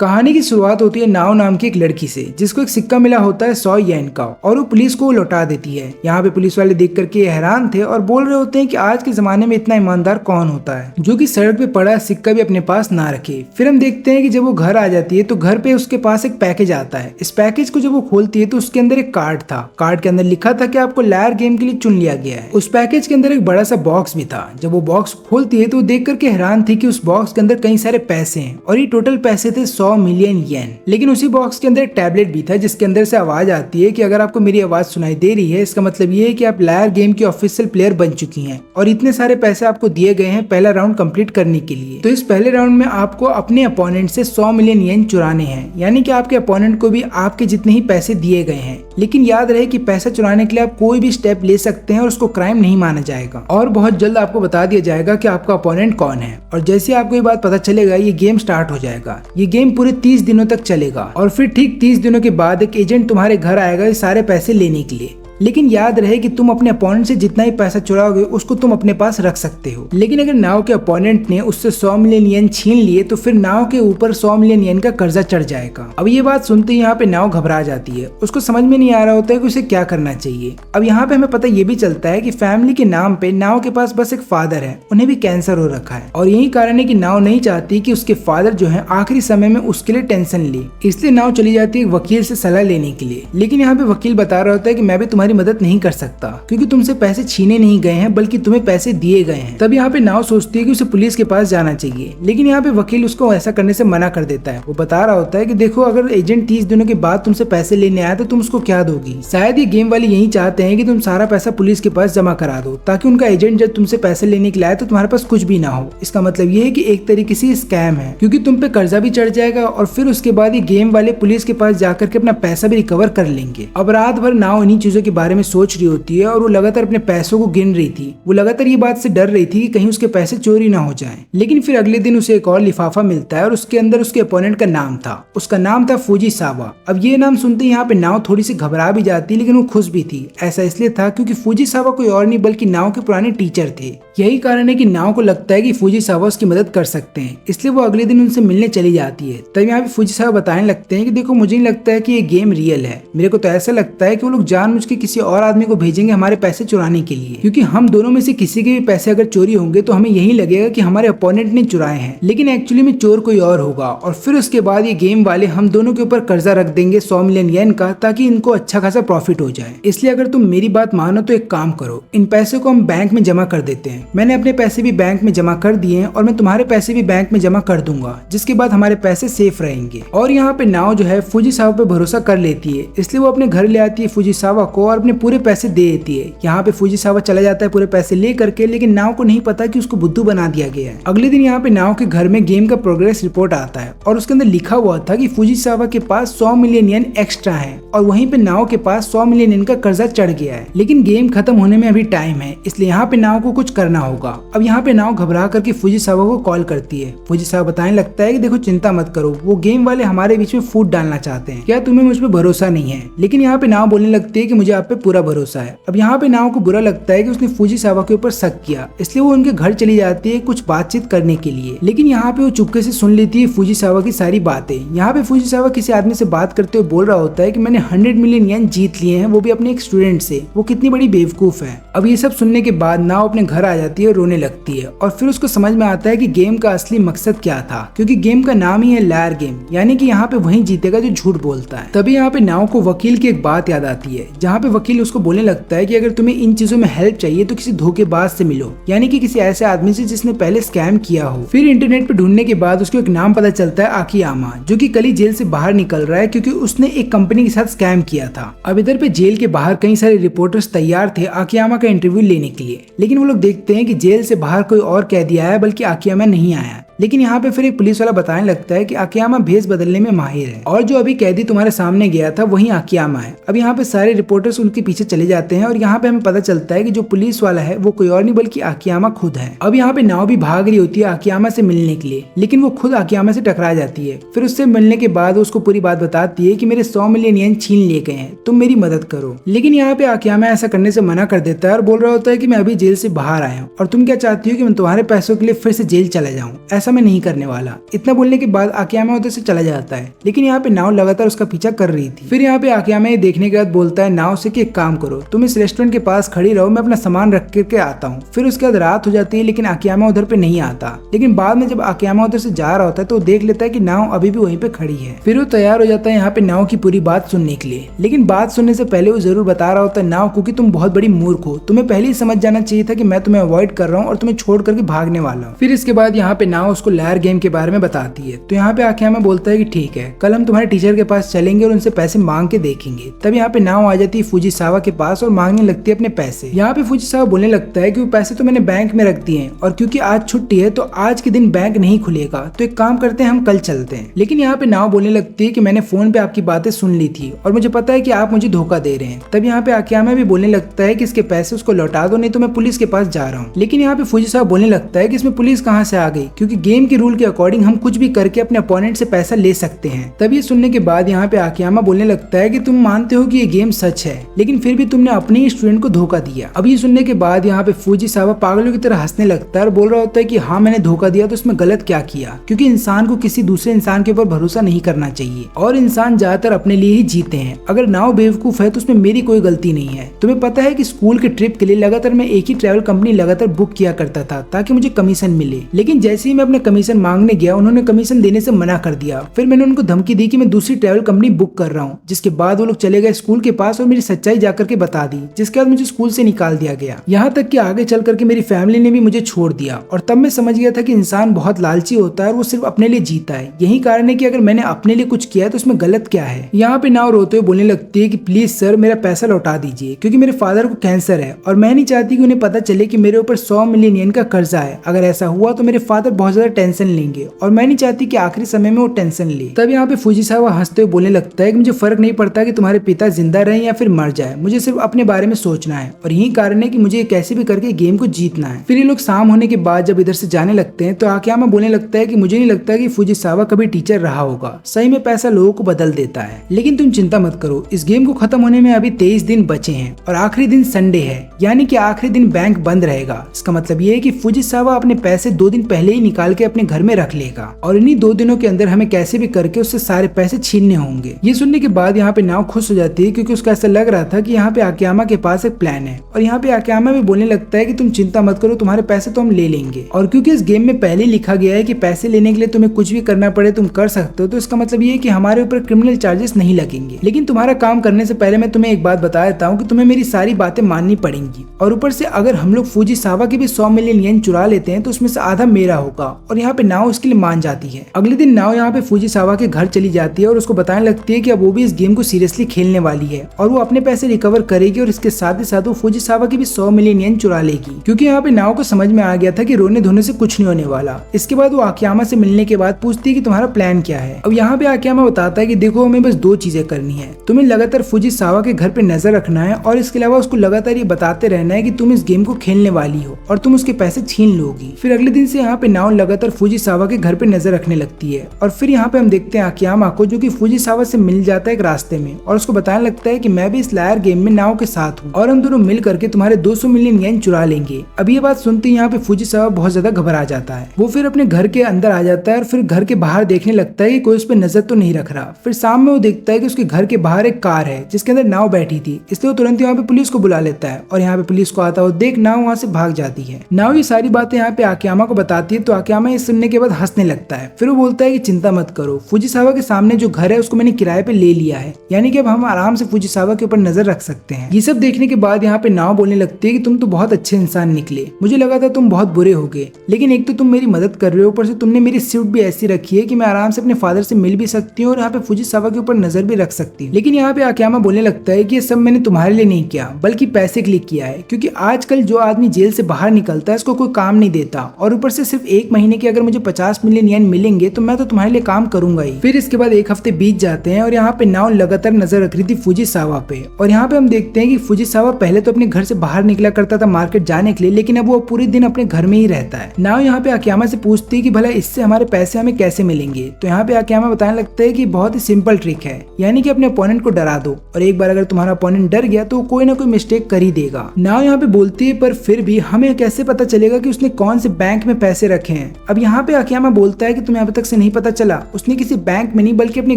कहानी की शुरुआत होती है नाओ नाम की एक लड़की से, जिसको एक सिक्का मिला होता है 100 येन का, और वो पुलिस को लौटा देती है। यहाँ पे पुलिस वाले देख करके हैरान थे और बोल रहे होते हैं कि आज के जमाने में इतना ईमानदार कौन होता है जो कि सड़क पे पड़ा सिक्का भी अपने पास ना रखे। फिर हम देखते हैं कि जब वो घर आ जाती है तो घर पे उसके पास एक पैकेज आता है। इस पैकेज को जब वो खोलती है तो उसके अंदर एक कार्ड था। कार्ड के अंदर लिखा था कि आपको लायर गेम के लिए चुन लिया गया है। उस पैकेज के अंदर एक बड़ा सा बॉक्स भी था। जब वो बॉक्स खोलती है तो देख करके हैरान थी कि उस बॉक्स के अंदर कई सारे पैसे हैं और ये टोटल पैसे थे 100 मिलियन येन। लेकिन उसी बॉक्स के अंदर एक टैबलेट भी था जिसके अंदर से आवाज आती है कि अगर आपको मेरी आवाज सुनाई दे रही है इसका मतलब ये है कि आप लायर गेम की ऑफिशियल प्लेयर बन चुकी हैं और इतने सारे पैसे आपको दिए गए हैं पहला राउंड कंप्लीट करने के लिए। तो इस पहले राउंड में आपको अपने अपोनेंट से 100 मिलियन येन चुराने हैं, यानी कि आपके अपोनेंट को भी आपके जितने ही पैसे दिए गए हैं। लेकिन याद रहे कि पैसा चुराने के लिए आप कोई भी स्टेप ले सकते हैं और उसको क्राइम नहीं माना जाएगा और बहुत जल्द आपको बता दिया जाएगा कि आपका अपोनेंट कौन है। और जैसे आपको ये बात पता चलेगा ये गेम स्टार्ट हो जाएगा। ये गेम पूरे 30 दिनों तक चलेगा और फिर ठीक 30 दिनों के बाद एक एजेंट तुम्हारे घर आएगा ये सारे पैसे लेने के लिए। लेकिन याद रहे कि तुम अपने अपोनेंट से जितना ही पैसा चुराओगे उसको तुम अपने पास रख सकते हो। लेकिन अगर नाओ के अपोनेंट ने उससे 100 मिलियन येन छीन लिए तो फिर नाओ के ऊपर 100 मिलियन येन का कर्जा चढ़ जाएगा। अब ये बात सुनते ही यहाँ पे नाओ घबरा जाती है। उसको समझ में नहीं आ रहा होता है कि उसे क्या करना चाहिए। अब यहाँ पे हमें पता ये भी चलता है कि फैमिली के नाम पे नाओ के पास बस एक फादर है, उन्हें भी कैंसर हो रखा है और यही कारण है कि नाओ नहीं चाहती कि उसके फादर जो है आखिरी समय में उसके लिए टेंशन ले। इसलिए नाओ चली जाती है वकील से सलाह लेने के लिए। लेकिन यहाँ पे वकील बता रहा होता है कि मैं भी तुम्हारी मदद नहीं कर सकता क्योंकि तुमसे पैसे छीने नहीं गए हैं बल्कि तुम्हें पैसे दिए गए हैं। तब यहाँ पे नाव सोचती है कि उसे पुलिस के पास जाना चाहिए। लेकिन यहाँ पे वकील उसको ऐसा करने से मना कर देता है। वो बता रहा होता है कि देखो अगर एजेंट 30 दिनों के बाद तुमसे पैसे लेने आया तो तुम उसको क्या दोगी। शायद ये गेम वाले यही चाहते हैं कि तुम सारा पैसा पुलिस के पास जमा करा दो ताकि उनका एजेंट जब तुमसे पैसे लेने के लिए आए तो तुम्हारे पास कुछ भी ना हो। इसका मतलब ये है कि एक तरीके से स्कैम है क्योंकि तुम पे कर्जा भी चढ़ जाएगा और फिर उसके बाद ये गेम वाले पुलिस के पास जाकर के अपना पैसा भी रिकवर कर लेंगे। अब रात भर नाव इन्हीं चीजों के बारे में सोच रही होती है और वो लगातार अपने पैसों को गिन रही थी। वो लगातार ये बात से डर रही थी कि कहीं उसके पैसे चोरी ना हो जाएं। लेकिन फिर अगले दिन उसे एक और लिफाफा मिलता है और उसके अंदर उसके अपोनेंट का नाम था। उसका नाम था फुजिसावा। अब ये नाम सुनते ही यहाँ पे नाव थोड़ी सी घबरा भी जाती लेकिन वो खुश भी थी। ऐसा इसलिए था क्योंकि फुजिसावा कोई और नहीं बल्कि नाव के पुराने टीचर थे। यही कारण है कि नाव को लगता है कि फुजिसावा उसकी मदद कर सकते हैं, इसलिए वो अगले दिन उनसे मिलने चली जाती है। तब यहाँ पे फुजिसावा बताने लगते हैं कि देखो मुझे नहीं लगता है कि ये गेम रियल है। मेरे को तो ऐसा लगता है कि वो लोग जानबूझ के किसी और आदमी को भेजेंगे हमारे पैसे चुराने के लिए, क्योंकि हम दोनों में से किसी के भी पैसे अगर चोरी होंगे तो हमें यही लगेगा कि हमारे अपोनेंट ने चुराए हैं, लेकिन एक्चुअली में चोर कोई और होगा। और फिर उसके बाद ये गेम वाले हम दोनों के ऊपर कर्जा रख देंगे 100 मिलियन येन का ताकि इनको अच्छा खासा प्रॉफिट हो जाए। इसलिए अगर तुम मेरी बात मानो तो एक काम करो, इन पैसे को हम बैंक में जमा कर देते हैं। मैंने अपने पैसे भी बैंक में जमा कर दिए हैं और मैं तुम्हारे पैसे भी बैंक में जमा कर दूंगा, जिसके बाद हमारे पैसे सेफ रहेंगे। और यहाँ पे नाव जो है फुजिसावा पे भरोसा कर लेती है, इसलिए वो अपने घर ले आती है फुजिसावा को और अपने पूरे पैसे दे देती है। यहाँ पे फुजिसावा चला जाता है पूरे पैसे ले करके, लेकिन नाव को नहीं पता कि उसको बुद्धू बना दिया गया है। अगले दिन यहाँ पे नाव के घर में गेम का प्रोग्रेस रिपोर्ट आता है और उसके अंदर लिखा हुआ था कि फुजिसावा के पास 100 मिलियन येन एक्स्ट्रा है और वहीं पे नाव के पास 100 मिलियन येन का कर्जा चढ़ गया है। लेकिन गेम खत्म होने में अभी टाइम है, इसलिए यहाँ पे नाव को कुछ करना होगा। अब यहाँ पे नाव घबरा करके फुजिसावा को कॉल करती है। फुजिसावा बताने लगता है कि देखो चिंता मत करो, वो गेम वाले हमारे बीच में फूट डालना चाहते हैं, क्या तुम्हें मुझ पे भरोसा नहीं है। लेकिन यहाँ पे नाव बोलने लगती है कि मुझे आप पे पूरा भरोसा है। अब यहाँ पे नाव को बुरा लगता है कि उसने फुजिसावा के ऊपर शक किया, इसलिए वो उनके घर चली जाती है कुछ बातचीत करने के लिए। लेकिन यहाँ पे वो चुपके से सुन लेती है फुजिसावा की सारी बातें। यहाँ पे फुजिसावा किसी आदमी से बात करते हुए बोल रहा होता है कि मैंने 100 मिलियन येन जीत लिए हैं, वो भी अपने एक स्टूडेंट से। वो कितनी बड़ी बेवकूफ है। अब ये सब सुनने के बाद नाव अपने घर आ जाती है और रोने लगती है और फिर उसको समझ में आता है कि गेम का असली मकसद क्या था, क्योंकि गेम का नाम ही है लायर गेम, यानी कि यहाँ पे वही जीतेगा जो झूठ बोलता है। तभी यहाँ पे नाव को वकील की एक बात याद आती है, जहाँ पे वकील उसको बोलने लगता है कि अगर तुम्हें इन चीजों में हेल्प चाहिए तो किसी धोखेबाज से मिलो, यानी कि किसी ऐसे आदमी से जिसने पहले स्कैम किया हो। फिर इंटरनेट पे ढूंढने के बाद उसको एक नाम पता चलता है आकियामा, जो कि कल ही जेल से बाहर निकल रहा है क्योंकि उसने एक कंपनी के साथ स्कैम किया था। अब इधर पे जेल के बाहर कई सारे रिपोर्टर्स तैयार थे आकियामा का इंटरव्यू लेने के लिए, लेकिन वो लोग देखते हैं कि जेल से बाहर कोई और कैदी आया बल्कि आकियामा नहीं आया। लेकिन यहाँ पे फिर एक पुलिस वाला बताने लगता है कि आकियामा भेष बदलने में माहिर है और जो अभी कैदी तुम्हारे सामने गया था वही आकियामा है। अब यहाँ पे सारे रिपोर्टर्स उनके पीछे चले जाते हैं और यहाँ पे हमें पता चलता है कि जो पुलिस वाला है वो कोई और नहीं बल्कि आकियामा खुद है। अब यहाँ पे नाव भी भाग रही होती है आकियामा से मिलने के लिए, लेकिन वो खुद आकियामा से टकरा जाती है। फिर उससे मिलने के बाद वो उसको पूरी बात बताती है कि मेरे 100 मिलियन येन छीन लिए गए हैं, तुम मेरी मदद करो। लेकिन यहाँ पे आकियामा ऐसा करने से मना कर देता है और बोल रहा होता है कि मैं अभी जेल से बाहर आया हूँ और तुम क्या चाहती हो कि मैं तुम्हारे पैसों के लिए फिर से जेल चला जाऊँ। ऐसा ऐसा मैं नहीं करने वाला। इतना बोलने के बाद आकियामा उधर से चला जाता है, लेकिन यहाँ पे नाओ लगातार उसका पीछा कर रही थी। फिर यहाँ पे आकियामा ये देखने के बाद बोलता है नाओ से कि एक काम करो, तुम इस रेस्टोरेंट के पास खड़ी रहो, मैं अपना सामान रख करके आता हूँ। फिर उसके बाद रात हो जाती है, लेकिन आकियामा उधर पे नहीं आता। लेकिन बाद में जब आकियामा उधर से जा रहा होता है तो देख लेता है कि नाओ अभी भी वहीं पे खड़ी है। फिर वो तैयार हो जाता है यहाँ पे नाओ की पूरी बात सुनने के लिए, लेकिन बात सुनने से पहले वो जरूर बता रहा होता है नाओ को कि तुम बहुत बड़ी मूर्ख हो, तुम्हें पहले ही समझ जाना चाहिए था कि मैं तुम्हें अवॉइड कर रहा हूँ और तुम्हें छोड़ करके भागने वाला हूँ। फिर इसके बाद यहाँ पे नाओ उसको लायर गेम के बारे में बताती है। तो यहाँ पे आकियामा बोलता है कि ठीक है, कल हम तुम्हारे टीचर के पास चलेंगे और उनसे पैसे मांग के देखेंगे। तब यहाँ पे नाओ आ जाती है फुजीसावा के पास और मांगने लगती है अपने पैसे। यहाँ पे फुजीसावा बोलने लगता है कि वो पैसे तो मैंने बैंक में रख दिए हैं और क्योंकि आज छुट्टी है तो आज के दिन बैंक नहीं खुलेगा, तो एक काम करते हैं हम कल चलते हैं। लेकिन यहाँ पे नाओ बोलने लगती है कि मैंने फोन पे आपकी बातें सुन ली थी और मुझे पता है कि आप मुझे धोखा दे रहे हैं। तब यहाँ पे आकियामा भी बोलने लगता है कि इसके पैसे उसको लौटा दो, नहीं तो मैं पुलिस के पास जा रहा हूँ। लेकिन यहाँ पे फुजीसावा बोलने लगता है कि इसमें पुलिस कहाँ से आ गई, क्योंकि गेम के रूल के अकॉर्डिंग हम कुछ भी करके अपने अपोनेंट से पैसा ले सकते हैं। तब ये सुनने के बाद यहाँ पे आकियामा बोलने लगता है कि तुम मानते हो कि ये गेम सच है, लेकिन फिर भी तुमने अपने ही स्टूडेंट को धोखा दिया। अब ये सुनने के बाद यहाँ पे फुजीसावा पागलों की तरह हंसने लगता है और बोल रहा होता है कि हाँ मैंने धोखा दिया तो उसमें गलत क्या किया, क्योंकि इंसान को किसी दूसरे इंसान के ऊपर भरोसा नहीं करना चाहिए और इंसान ज्यादातर अपने लिए ही जीते हैं। अगर नाव बेवकूफ है तो उसमें मेरी कोई गलती नहीं है। तुम्हें पता है कि स्कूल के ट्रिप के लिए लगातार मैं एक ही ट्रैवल कंपनी लगातार बुक किया करता था ताकि मुझे कमीशन मिले, लेकिन जैसे ही मैं अपने कमीशन मांगने गया उन्होंने कमीशन देने से मना कर दिया। फिर मैंने उनको धमकी दी कि मैं दूसरी ट्रैवल कंपनी बुक कर रहा हूँ, जिसके बाद वो लोग चले गए स्कूल के पास और मेरी सच्चाई जाकर के बता दी, जिसके बाद मुझे स्कूल से निकाल दिया गया। यहाँ तक कि आगे चल करके मेरी फैमिली ने भी मुझे छोड़ दिया और तब मैं समझ गया था कि इंसान बहुत लालची होता है और वो सिर्फ अपने लिए जीता है। यही कारण है कि अगर मैंने अपने लिए कुछ किया है तो उसमें गलत क्या है। यहाँ पे नाव रोते हुए बोलने लगती है कि प्लीज सर मेरा पैसा लौटा दीजिए, क्योंकि मेरे फादर को कैंसर है और मैं नहीं चाहती कि उन्हें पता चले कि मेरे ऊपर 100 मिलियन येन का कर्जा है। अगर ऐसा हुआ तो मेरे फादर बहुत ज्यादा टेंशन लेंगे और मैं नहीं चाहती कि आखिरी समय में वो टेंशन ले। तब यहाँ पे फुजीसावा हंसते हुए बोलने लगता है कि मुझे फर्क नहीं पड़ता कि तुम्हारे पिता जिंदा रहे या फिर मर जाए, मुझे सिर्फ अपने बारे में सोचना है और यही कारण है कि मुझे कैसे भी करके गेम को जीतना है। फिर ये लोग शाम होने के बाद जब इधर से जाने लगते हैं तो आकियामा बोलने लगता है कि मुझे नहीं लगता कि फुजीसावा कभी टीचर रहा होगा, सही में पैसा लोगों को बदल देता है। लेकिन तुम चिंता मत करो, इस गेम को खत्म होने में अभी 23 दिन बचे हैं और आखिरी दिन संडे है, यानी कि आखिरी दिन बैंक बंद रहेगा। इसका मतलब ये है कि फुजीसावा अपने पैसे 2 दिन पहले ही निकाल के अपने घर में रख लेगा और इन्हीं 2 दिनों के अंदर हमें कैसे भी करके उससे सारे पैसे छीनने होंगे। ये सुनने के बाद यहाँ पे नाव खुश हो जाती है, क्योंकि उसका ऐसा लग रहा था कि यहाँ पे आकियामा के पास एक प्लान है और यहाँ पे आकियामा भी बोलने लगता है कि तुम चिंता मत करो, तुम्हारे पैसे तो हम ले लेंगे। और क्योंकि इस गेम में पहले लिखा गया है कि पैसे लेने के लिए तुम्हें कुछ भी करना पड़े तुम कर सकते हो, तो इसका मतलब ये है कि हमारे ऊपर क्रिमिनल चार्जेस नहीं लगेंगे। लेकिन तुम्हारा काम करने से पहले मैं तुम्हें एक बात बता देता हूँ कि तुम्हें मेरी सारी बातें माननी पड़ेंगी और ऊपर से अगर हम लोग फुजीसावा के भी 100 मिलियन येन चुरा लेते हैं तो उसमें से आधा मेरा होगा। और यहाँ पे नाव उसके लिए मान जाती है। अगले दिन नाव यहाँ पे फुजीसावा के घर चली जाती है और उसको बताने लगती है कि अब वो भी इस गेम को सीरियसली खेलने वाली है और वो अपने पैसे रिकवर करेगी और इसके साथ ही साथ वो फुजीसावा की भी 100 मिलियन येन चुरा लेगी, क्योंकि यहाँ पे नाव को समझ में आ गया था कि रोने धोने से कुछ नहीं होने वाला। इसके बाद वो आकियामा से मिलने के बाद पूछती है कि तुम्हारा प्लान क्या है। अब यहाँ पे आकियामा बताता है कि देखो हमें बस 2 चीजें करनी है, तुम्हें लगातार फुजीसावा के घर पे नजर रखना है और इसके अलावा उसको लगातार ये बताते रहना है कि तुम इस गेम को खेलने वाली हो और तुम उसके पैसे छीन लोगी। फिर अगले दिन से यहाँ पे नाव लगातार फुजीसावा के घर पे नजर रखने लगती है और फिर यहाँ पे हम देखते हैं आकियामा को, जो कि फुजीसावा से मिल जाता है एक रास्ते में और उसको बताने लगता है कि मैं भी इस लायर गेम में नाव के साथ हूँ और हम दोनों मिल करके तुम्हारे 200 मिलियन येन चुरा लेंगे। अब ये बात सुनते ही यहाँ पे फुजीसावा बहुत ज्यादा घबरा जाता है। वो फिर अपने घर के अंदर आ जाता है और फिर घर के बाहर देखने लगता है कि कोई उस पर नजर तो नहीं रख रहा। फिर शाम में वो देखता है कि उसके घर के बाहर एक कार है जिसके अंदर नाव बैठी थी, इसलिए वो तुरंत यहाँ पे पुलिस को बुला लेता है और यहाँ पे पुलिस को आता है देख नाव वहाँ से भाग जाती है। नाव ये सारी बातें यहाँ पे आकियामा को बताती है तो आकियामा ये सुनने के बाद हंसने लगता है। फिर वो बोलता है कि चिंता मत करो, फुजीसावा के सामने जो घर है उसको मैंने किराए पे ले लिया है, यानी कि अब हम आराम से फुजीसावा के ऊपर नजर रख सकते हैं। ये सब देखने के बाद यहाँ पे नाव बोलने लगती है कि तुम तो बहुत अच्छे इंसान निकले, मुझे लगा था तुम बहुत बुरे होगे, लेकिन एक तो तुम मेरी मदद कर रहे हो, ऊपर से तुमने मेरी सीट भी ऐसी रखी है कि मैं आराम से अपने फादर से मिल भी सकती हूँ और यहाँ पे फुजीसावा के ऊपर नजर भी रख सकती हूँ। लेकिन यहाँ पे आकियामा बोलने लगता है कि ये सब मैंने तुम्हारे लिए नहीं किया बल्कि पैसे के लिए किया है, क्योंकि आजकल जो आदमी जेल से बाहर निकलता है उसको कोई काम नहीं देता और ऊपर से सिर्फ 1 महीने के अगर मुझे 50 मिलियन येन मिलेंगे तो मैं तो तुम्हारे लिए काम करूंगा ही। फिर इसके बाद 1 हफ्ते बीत जाते हैं और यहाँ पे नाव लगातार नजर रख रही थी फुजीसावा पे और यहाँ पे हम देखते हैं कि फुजीसावा पहले तो अपने घर से बाहर निकला करता था मार्केट जाने के लिए, लेकिन अब वो पूरे दिन अपने घर में ही रहता है। नाव यहाँ पे आकियामा से पूछती है कि भला इससे हमारे पैसे हमें कैसे मिलेंगे, तो यहाँ पे आकियामा बताने लगता है कि बहुत ही सिंपल ट्रिक है, यानी कि अपने अपोनेंट को डरा दो और एक बार अगर तुम्हारा अपोनेंट डर गया तो कोई ना कोई मिस्टेक कर ही देगा। नाव यहाँ पे बोलती है पर फिर भी हमें कैसे पता चलेगा कि उसने कौन से बैंक में पैसे रखे हैं, अब यहाँ पे आकियामा बोलता है कि तुम्हें अभी तक से नहीं पता चला, उसने किसी बैंक में नहीं बल्कि अपने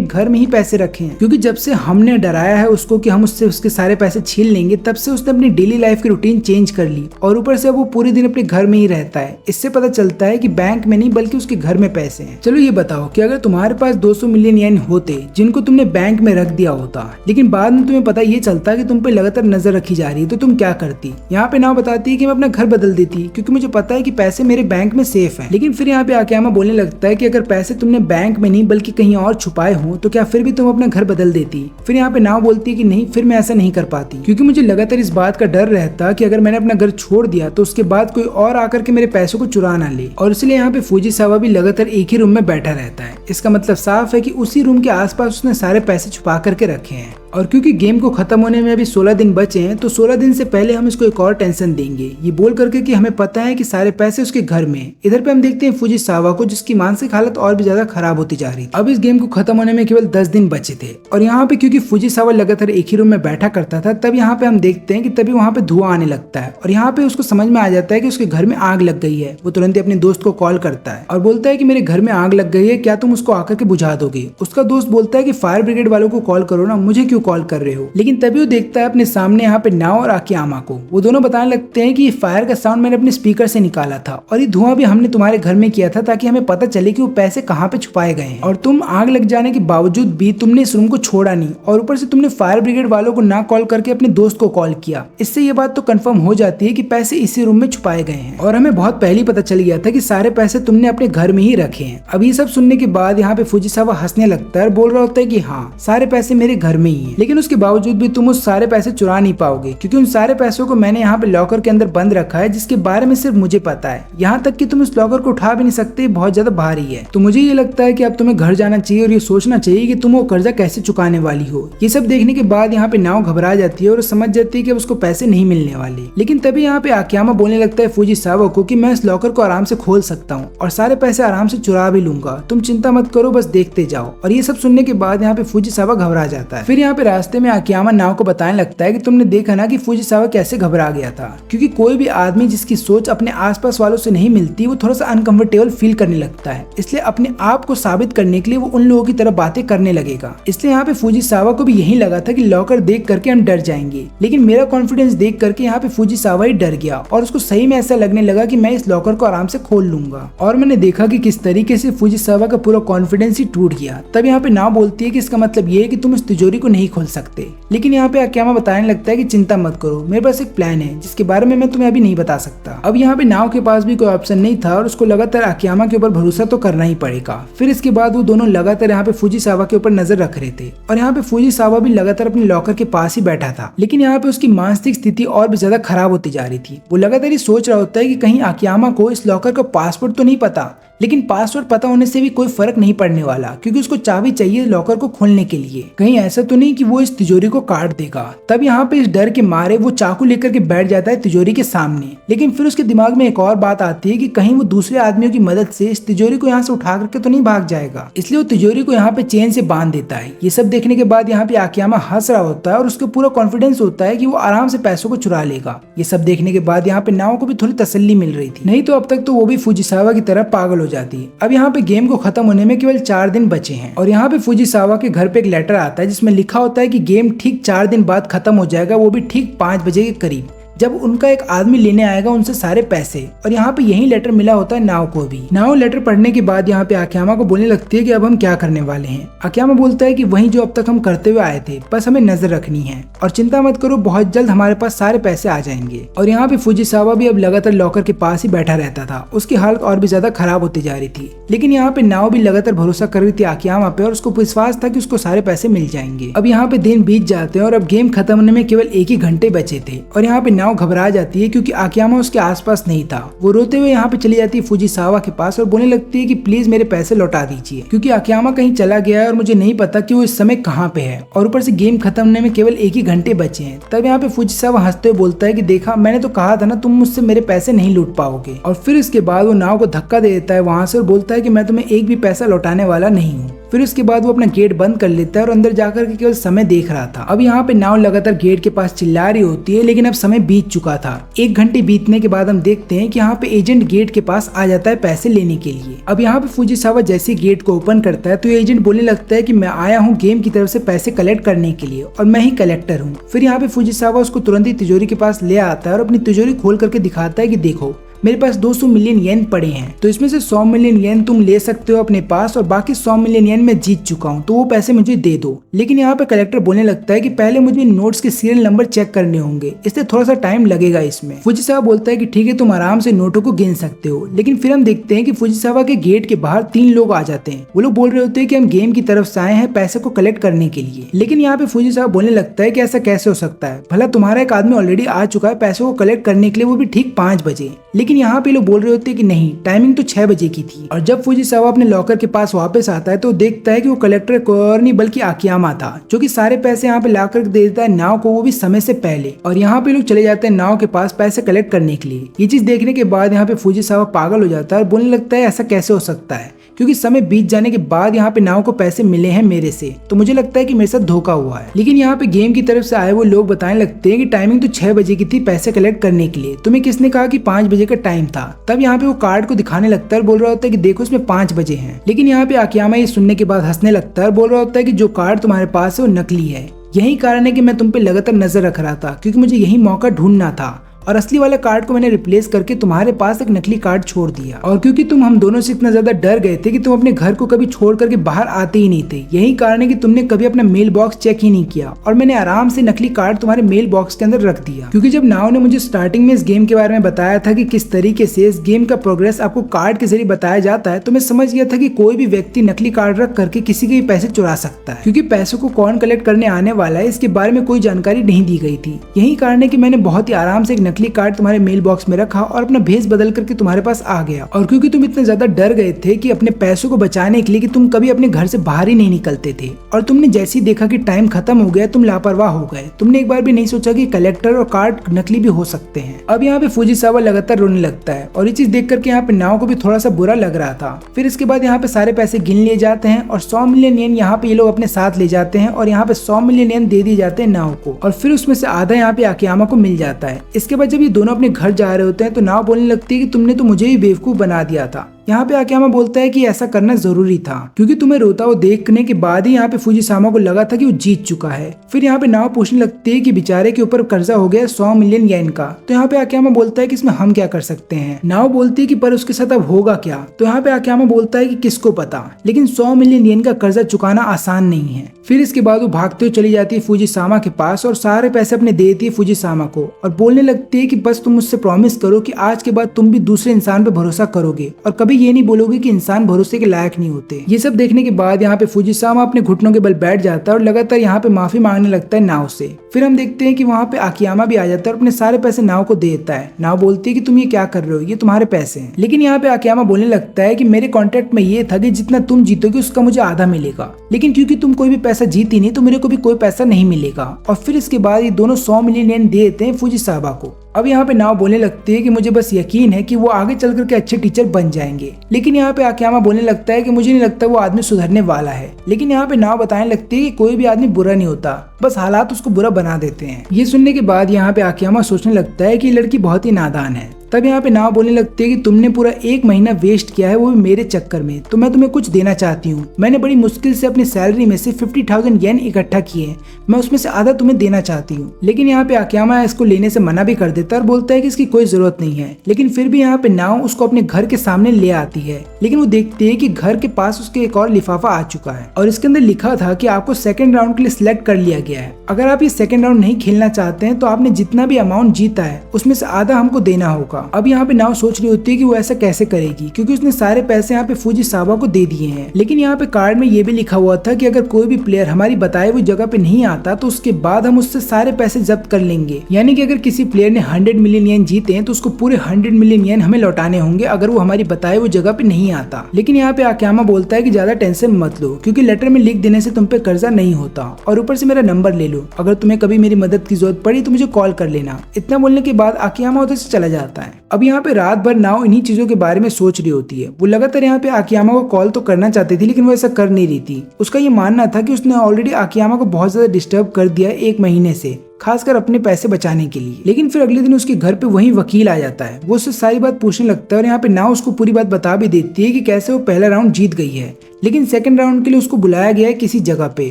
घर में ही पैसे रखे हैं, क्योंकि जब से हमने डराया है उसको कि हम उससे उसके सारे पैसे छीन लेंगे तब से उसने अपनी डेली लाइफ की रूटीन चेंज कर ली और ऊपर से अब वो पूरे दिन अपने घर में ही रहता है। इससे पता चलता है कि बैंक में नहीं बल्कि उसके घर में पैसे हैं। चलो ये बताओ कि अगर तुम्हारे पास 200 मिलियन येन होते जिनको तुमने बैंक में रख दिया होता, लेकिन बाद में तुम्हें पता ये चलता कि तुम पे लगातार नजर रखी जा रही है, तो तुम क्या करती? यहाँ पे नाव बताती है कि मैं अपना घर बदल देती क्योंकि मुझे पता है कि पैसे मेरे बैंक में सेफ है। लेकिन फिर यहाँ पे आकियामा बोलने लगता है कि अगर पैसे तुमने बैंक में नहीं बल्कि कहीं और छुपाए हो तो क्या फिर भी तुम अपना घर बदल देती? फिर यहाँ पे नाव बोलती है कि नहीं, फिर मैं ऐसा नहीं कर पाती क्योंकि मुझे लगातार इस बात का डर रहता कि अगर मैंने अपना घर छोड़ दिया तो उसके बाद कोई और आकर के मेरे पैसों को चुरा ना ले। और इसलिए यहाँ पे फुजिसावा भी लगातार एक ही रूम में बैठा रहता है। इसका मतलब साफ है कि उसी रूम के आसपास उसने सारे पैसे छुपा करके रखे हैं। और क्योंकि गेम को खत्म होने में अभी 16 दिन बचे हैं तो 16 दिन से पहले हम इसको एक और टेंशन देंगे, ये बोल करके कि हमें पता है कि सारे पैसे उसके घर में। इधर पे हम देखते हैं फुजिसावा को जिसकी मानसिक हालत और भी ज्यादा खराब होती जा रही थी। अब इस गेम को खत्म होने में केवल 10 दिन बचे थे और यहाँ पे क्योंकि फुजिसावा लगातार एक ही रूम में बैठा करता था तब यहाँ पे हम देखते हैं कि तभी वहाँ पे धुआं आने लगता है और यहाँ पे उसको समझ में आ जाता है कि उसके घर में आग लग गई है। वो तुरंत अपने दोस्त को कॉल करता है और बोलता है कि मेरे घर में आग लग गई है, क्या तुम उसको आकर के बुझा दोगे? उसका दोस्त बोलता है कि फायर ब्रिगेड वालों को कॉल करो ना, मुझे क्यों कॉल कर रहे हो? लेकिन तभी वो देखता है अपने सामने यहाँ पे नाव और आकियामा को। वो दोनों बताने लगते हैं कि ये फायर का साउंड मैंने अपने स्पीकर से निकाला था और ये धुआं भी हमने तुम्हारे घर में किया था ताकि हमें पता चले कि वो पैसे कहाँ पे छुपाए गए हैं। और तुम आग लग जाने के बावजूद भी तुमने इस रूम को छोड़ा नहीं और ऊपर से तुमने फायर ब्रिगेड वालों को ना कॉल करके अपने दोस्त को कॉल किया। इससे ये बात तो कंफर्म हो जाती है कि पैसे इसी रूम में छुपाए गए हैं और हमें बहुत पहले पता चल गया था कि सारे पैसे तुमने अपने घर में ही रखे हैं। अब ये सब सुनने के बाद यहाँ पे फुजिसावा हंसने लगता है और बोल रहा होता है कि हाँ, सारे पैसे मेरे घर में ही है, लेकिन उसके बावजूद भी तुम उस सारे पैसे चुरा नहीं पाओगे क्योंकि उन सारे पैसों को मैंने यहाँ पे लॉकर के अंदर बंद रखा है जिसके बारे में सिर्फ मुझे पता है। यहाँ तक कि तुम इस लॉकर को उठा भी नहीं सकते, बहुत ज्यादा भारी है। तो मुझे ये लगता है कि अब तुम्हें घर जाना चाहिए और ये सोचना चाहिए कि तुम वो कर्जा कैसे चुकाने वाली हो। ये सब देखने के बाद यहाँ पे नाव घबरा जाती है और समझ जाती है कि उसको पैसे नहीं मिलने वाले। लेकिन तभी यहाँ पे आकियामा बोलने लगता है फुजिसावा को कि मैं इस लॉकर को आराम से खोल सकता हूँ और सारे पैसे आराम से चुरा भी लूंगा, तुम चिंता मत करो, बस देखते जाओ। और ये सब सुनने के बाद यहाँ पे फुजिसावा घबरा जाता है। फिर यहाँ पे रास्ते में आकियामा नाव को बताने लगता है कि तुमने देखा ना कि फुजिसावा कैसे घबरा गया था, क्योंकि कोई भी आदमी जिसकी सोच अपने आसपास वालों से नहीं मिलती वो थोड़ा सा अनकंफर्टेबल फील करने लगता है, इसलिए अपने आप को साबित करने के लिए वो उन लोगों की तरह बातें करने लगेगा। इसलिए यहाँ पे फुजिसावा को भी यही लगा था कि लॉकर देख करके हम डर जाएंगे, लेकिन मेरा कॉन्फिडेंस देख करके यहाँ पे फुजिसावा ही डर गया और उसको सही में ऐसा लगने लगा कि मैं इस लॉकर को आराम से खोल लूंगा। और मैंने देखा कि किस तरीके से फुजिसावा का पूरा कॉन्फिडेंस ही टूट गया। तब यहाँ पे नाव बोलती है कि इसका मतलब ये है कि तुम इस तिजोरी को नहीं खोल सकते। लेकिन यहाँ पे आकियामा बताने लगता है कि चिंता मत करो, मेरे पास एक प्लान है जिसके बारे में मैं तुम्हें अभी नहीं बता सकता। अब यहाँ पे नाव के पास भी कोई ऑप्शन नहीं था और उसको लगातार आकियामा के ऊपर भरोसा तो करना ही पड़ेगा। फिर इसके बाद वो दोनों लगातार यहाँ पे फुजिसावा के ऊपर नजर रख रहे थे और यहाँ पे फुजिसावा भी लगातार अपने लॉकर के पास ही बैठा था। लेकिन यहाँ पे उसकी मानसिक स्थिति और भी ज्यादा खराब होती जा रही थी। वो लगातार ये सोच रहा होता है कि कहीं आकियामा को इस लॉकर का पासवर्ड तो नहीं पता, लेकिन पासवर्ड पता होने से भी कोई फर्क नहीं पड़ने वाला क्योंकि उसको चाबी चाहिए लॉकर को खोलने के लिए। कहीं ऐसा तो नहीं कि वो इस तिजोरी को काट देगा। तब यहाँ पे इस डर के मारे वो चाकू लेकर के बैठ जाता है तिजोरी के सामने। लेकिन फिर उसके दिमाग में एक और बात आती है कि कहीं वो दूसरे आदमियों की मदद से इस तिजोरी को यहाँ से उठा करके तो नहीं भाग जाएगा, इसलिए वो तिजोरी को यहाँ पे चेन से बांध देता है। ये सब देखने के बाद यहाँ पे आकियामा हंस रहा होता है और उसको पूरा कॉन्फिडेंस होता है कि वो आराम से पैसों को चुरा लेगा। ये सब देखने के बाद यहाँ पे नाव को भी थोड़ी तसल्ली मिल रही थी, नहीं तो अब तक तो वो भी फुजिसावा की तरह पागल हो जाती। अब यहाँ पे गेम को खत्म होने में केवल 4 दिन बचे हैं और यहाँ पे फुजिसावा के घर पे एक लेटर आता है जिसमें लिखा होता है कि गेम ठीक 4 दिन बाद खत्म हो जाएगा, वो भी ठीक 5 बजे के करीब, जब उनका एक आदमी लेने आएगा उनसे सारे पैसे। और यहाँ पे यही लेटर मिला होता है नाव को भी। नाव लेटर पढ़ने के बाद यहाँ पे आकियामा को बोलने लगती है कि अब हम क्या करने वाले हैं। आकियामा बोलता है कि वही जो अब तक हम करते हुए आए थे, बस हमें नजर रखनी है और चिंता मत करो, बहुत जल्द हमारे पास सारे पैसे आ जाएंगे। और यहाँ पे फुजिसावा भी अब लगातार लॉकर के पास ही बैठा रहता था। उसकी हालत और भी ज्यादा खराब होती जा रही थी। लेकिन यहाँ पे नाव भी लगातार भरोसा कर रही थी आकियामा पे और उसको विश्वास था कि उसको सारे पैसे मिल जाएंगे। अब यहाँ पे दिन बीत जाते हैं और अब गेम खत्म होने में केवल 1 ही घंटे बचे थे और यहाँ पे नाव घबरा जाती है क्योंकि आकियामा उसके आसपास नहीं था। वो रोते हुए यहाँ पे चली जाती है फुजिसावा के पास और बोलने लगती है कि प्लीज मेरे पैसे लौटा दीजिए, क्योंकि आकियामा कहीं चला गया है और मुझे नहीं पता कि वो इस समय कहाँ पे है और ऊपर से गेम खत्म होने में केवल 1 ही घंटे बचे हैं। तब यहाँ पे फुजिसावा हंसते हुए बोलता है कि देखा, मैंने तो कहा था ना, तुम मुझसे मेरे पैसे नहीं लूट पाओगे। और फिर इसके बाद वो नाव को धक्का दे देता है वहां से और बोलता है कि मैं तुम्हें एक भी पैसा लौटाने वाला नहीं हूँ। फिर उसके बाद वो अपना गेट बंद कर लेता है और अंदर जाकर के केवल समय देख रहा था। अब यहाँ पे नाव लगातार गेट के पास चिल्ला रही होती है, लेकिन अब समय बीत चुका था। 1 घंटे बीतने के बाद हम देखते हैं कि यहाँ पे एजेंट गेट के पास आ जाता है पैसे लेने के लिए। अब यहाँ पे फुजिसावा जैसे गेट को ओपन करता है तो एजेंट बोलने लगता है कि मैं आया हूँ गेम की तरफ से पैसे कलेक्ट करने के लिए और मैं ही कलेक्टर हूँ। फिर यहाँ पे फुजिसावा उसको तुरंत ही तिजोरी के पास ले आता है और अपनी तिजोरी खोल करके दिखाता है कि देखो मेरे पास 200 मिलियन येन पड़े हैं, तो इसमें से 100 मिलियन येन तुम ले सकते हो अपने पास और बाकी 100 मिलियन येन मैं जीत चुका हूँ, तो वो पैसे मुझे दे दो। लेकिन यहाँ पे कलेक्टर बोलने लगता है कि पहले मुझे नोट्स के सीरियल नंबर चेक करने होंगे, इसलिए थोड़ा सा टाइम लगेगा इसमें। फुजिसावा बोलता है कि ठीक है तुम आराम से नोटों को गिन सकते हो। लेकिन फिर हम देखते हैं कि फुजिसावा के गेट के बाहर 3 लोग आ जाते हैं। वो लोग बोल रहे होते हैं कि हम गेम की तरफ से आए हैं पैसे को कलेक्ट करने के लिए। लेकिन यहाँ पे फुजिसावा बोलने लगता है कि ऐसा कैसे हो सकता है, भला तुम्हारा एक आदमी ऑलरेडी आ चुका है पैसों को कलेक्ट करने के लिए, वो भी ठीक 5 बजे। लेकिन यहाँ पे लोग बोल रहे होते कि नहीं, टाइमिंग तो 6 बजे की थी। और जब फुजिसावा अपने लॉकर के पास वापस आता है तो देखता है कि वो कलेक्टर कोई और नहीं बल्कि आकियामा था, जो कि सारे पैसे यहाँ पे ला कर दे देता है नाव को, वो भी समय से पहले। और यहाँ पे लोग चले जाते हैं नाव के पास पैसे कलेक्ट करने के लिए। ये चीज देखने के बाद यहाँ पे फुजिसावा पागल हो जाता है और बोलने लगता है ऐसा कैसे हो सकता है, क्योंकि समय बीत जाने के बाद यहाँ पे नाव को पैसे मिले हैं मेरे से, तो मुझे लगता है कि मेरे साथ धोखा हुआ है। लेकिन यहाँ पे गेम की तरफ से आए वो लोग बताने लगते हैं कि टाइमिंग तो 6 बजे की थी पैसे कलेक्ट करने के लिए, तुम्हें किसने कहा कि 5 बजे का टाइम था। तब यहाँ पे वो कार्ड को दिखाने लगता है और बोल रहा होता है कि देखो इसमें 5 बजे हैं। लेकिन यहाँ पे आकियामा ये सुनने के बाद हंसने लगता है और बोल रहा होता है कि जो कार्ड तुम्हारे पास है वो नकली है। यही कारण है कि मैं तुम पे लगातार नजर रख रहा था, क्योंकि मुझे यही मौका ढूंढना था और असली वाले कार्ड को मैंने रिप्लेस करके तुम्हारे पास एक नकली कार्ड छोड़ दिया। और क्योंकि तुम हम दोनों से इतना ज्यादा डर गए थे कि तुम अपने घर को कभी छोड़ करके बाहर आते ही नहीं थे, यही कारण है कि तुमने कभी अपना मेल बॉक्स चेक ही नहीं किया और मैंने आराम से नकली कार्ड तुम्हारे मेल बॉक्स के अंदर रख दिया। क्योंकि जब नाव ने मुझे स्टार्टिंग में इस गेम के बारे में बताया था कि किस तरीके से इस गेम का प्रोग्रेस आपको कार्ड के जरिए बताया जाता है, तो मैं समझ गया था कि कोई भी व्यक्ति नकली कार्ड रख करके किसी के भी पैसे चुरा सकता है। क्योंकि पैसों को कौन कलेक्ट करने आने वाला है इसके बारे में कोई जानकारी नहीं दी गई थी। यही कारण है कि मैंने बहुत ही आराम से एक नकली कार्ड तुम्हारे मेल बॉक्स में रखा और अपना भेस बदल करके तुम्हारे पास आ गया। और क्योंकि तुम इतने ज्यादा डर गए थे कि अपने पैसों को बचाने के लिए कि तुम कभी अपने घर से बाहर ही नहीं निकलते थे, और तुमने जैसे ही देखा कि टाइम खत्म हो गया तुम लापरवाह हो गए। तुमने एक बार भी नहीं सोचा कि कलेक्टर और कार्ड नकली भी हो सकते हैं। अब यहाँ पे फुजिसावा लगातार रोने लगता है और ये चीज देख करके यहाँ पे नाव को भी थोड़ा सा बुरा लग रहा था। फिर इसके बाद यहाँ पे सारे पैसे गिन लिए जाते हैं और 100 मिलियन येन यहाँ पे ये लोग अपने साथ ले जाते हैं और यहाँ पे 100 मिलियन येन दे दिए जाते हैं नाव को, और फिर उसमें से आधा यहाँ पे आकियामा को मिल जाता है। इसके बाद जब ये दोनों अपने घर जा रहे होते हैं तो नाव बोलने लगती है कि तुमने तो मुझे ही बेवकूफ बना दिया था। यहाँ पे आकियामा बोलता है कि ऐसा करना जरूरी था, क्योंकि तुम्हें रोता हुआ देखने के बाद ही यहाँ पे फुजिसावा को लगा था कि वो जीत चुका है। फिर यहाँ पे नाव पूछने लगती है कि बेचारे के ऊपर कर्जा हो गया 100 मिलियन येन का। तो यहाँ पे आकियामा बोलता है कि इसमें हम क्या कर सकते हैं। नाव बोलती है कि पर उसके साथ अब होगा क्या। तो यहाँ पे आकियामा बोलता है कि किसको पता, लेकिन 100 मिलियन येन का कर्जा चुकाना आसान नहीं है। फिर इसके बाद वो भागते हुए चली जाती है फुजिसावा के पास और सारे पैसे अपने दे देती है फुजिसावा को और बोलने लगती है कि बस तुम मुझसे प्रॉमिस करो कि आज के बाद तुम भी दूसरे इंसान पे भरोसा करोगे और कभी ये नहीं बोलोगे कि इंसान भरोसे के लायक नहीं होते। ये सब देखने के बाद यहाँ पे फुजिसावा अपने घुटनों के बल बैठ जाता है और लगातार यहाँ पे माफी मांगने लगता है नाव से। फिर हम देखते हैं कि वहाँ पे आकियामा भी आ जाता है और अपने सारे पैसे नाव को दे देता है। नाव बोलती है कि तुम ये क्या कर रहे हो, ये तुम्हारे पैसे हैं। लेकिन यहाँ पे आकियामा बोलने लगता है कि मेरे कॉन्ट्रैक्ट में ये था कि जितना तुम जीतोगे उसका मुझे आधा मिलेगा, लेकिन क्योंकि तुम कोई भी पैसा जीती नहीं तो मेरे को भी कोई पैसा नहीं मिलेगा। और फिर इसके बाद ये दोनों 100 मिलियन येन दे देते हैं फुजिसावा को। अब यहाँ पे नाव बोलने लगती है कि मुझे बस यकीन है कि वो आगे चल करके अच्छे टीचर बन जाएंगे। लेकिन यहाँ पे आकियामा बोलने लगता है कि मुझे नहीं लगता वो आदमी सुधरने वाला है। लेकिन यहाँ पे नाव बताने लगती है कि कोई भी आदमी बुरा नहीं होता, बस हालात उसको बुरा बना देते हैं। ये सुनने के बाद यहाँ पे आकियामा सोचने लगता है कि ये लड़की बहुत ही नादान है। तब यहाँ पे नाव बोलने लगती है कि तुमने पूरा 1 महीना वेस्ट किया है, वो भी मेरे चक्कर में, तो मैं तुम्हें कुछ देना चाहती हूँ। मैंने बड़ी मुश्किल से अपनी सैलरी में से 50,000 येन इकट्ठा किए हैं, मैं उसमें से आधा तुम्हें देना चाहती हूँ। लेकिन यहाँ पे आकियामा इसको लेने से मना भी कर देता है और बोलता है कि इसकी कोई जरूरत नहीं है। लेकिन फिर भी यहाँ पे नाव उसको अपने घर के सामने ले आती है। लेकिन वो देखती है कि घर के पास उसके एक और लिफाफा आ चुका है और इसके अंदर लिखा था कि आपको सेकंड राउंड के लिए सिलेक्ट कर लिया गया है। अगर आप ये सेकंड राउंड नहीं खेलना चाहते हैं तो आपने जितना भी अमाउंट जीता है उसमें से आधा हमको देना होगा। अब यहाँ पे नाव सोच रही होती है कि वो ऐसा कैसे करेगी, क्योंकि उसने सारे पैसे यहाँ पे फुजिसावा को दे दिए हैं। लेकिन यहाँ पे कार्ड में ये भी लिखा हुआ था कि अगर कोई भी प्लेयर हमारी बताए हुई जगह पे नहीं आता तो उसके बाद हम उससे सारे पैसे जब्त कर लेंगे। यानी कि अगर किसी प्लेयर ने 100 मिलियन येन जीते हैं तो उसको पूरे 100 मिलियन येन हमें लौटाने होंगे अगर वो हमारी बताए हुई जगह पे नहीं आता। लेकिन यहाँ पे आकियामा बोलता है कि ज्यादा टेंशन मत लो, क्योंकि लेटर में लिख देने से तुम पे कर्जा नहीं होता और ऊपर से मेरा नंबर नंबर ले लो, अगर तुम्हें कभी मेरी मदद की जरूरत पड़ी तो मुझे कॉल कर लेना। इतना बोलने के बाद आकियामा उधर से चला जाता है। अब यहाँ पे रात भर नाओ इन्हीं चीजों के बारे में सोच रही होती है। वो लगातार यहाँ पे आकियामा को कॉल तो करना चाहती थी, लेकिन वो ऐसा कर नहीं रही थी। उसका ये मानना था कि उसने ऑलरेडी आकियामा को बहुत ज्यादा डिस्टर्ब कर दिया है 1 महीने से, खासकर अपने पैसे बचाने के लिए। लेकिन फिर अगले दिन उसके घर पे वही वकील आ जाता है। वो उससे सारी बात पूछने लगता है और यहाँ पे नाओ उसको पूरी बात बता भी देती है कि कैसे वो पहला राउंड जीत गई है, लेकिन सेकंड राउंड के लिए उसको बुलाया गया है किसी जगह पे।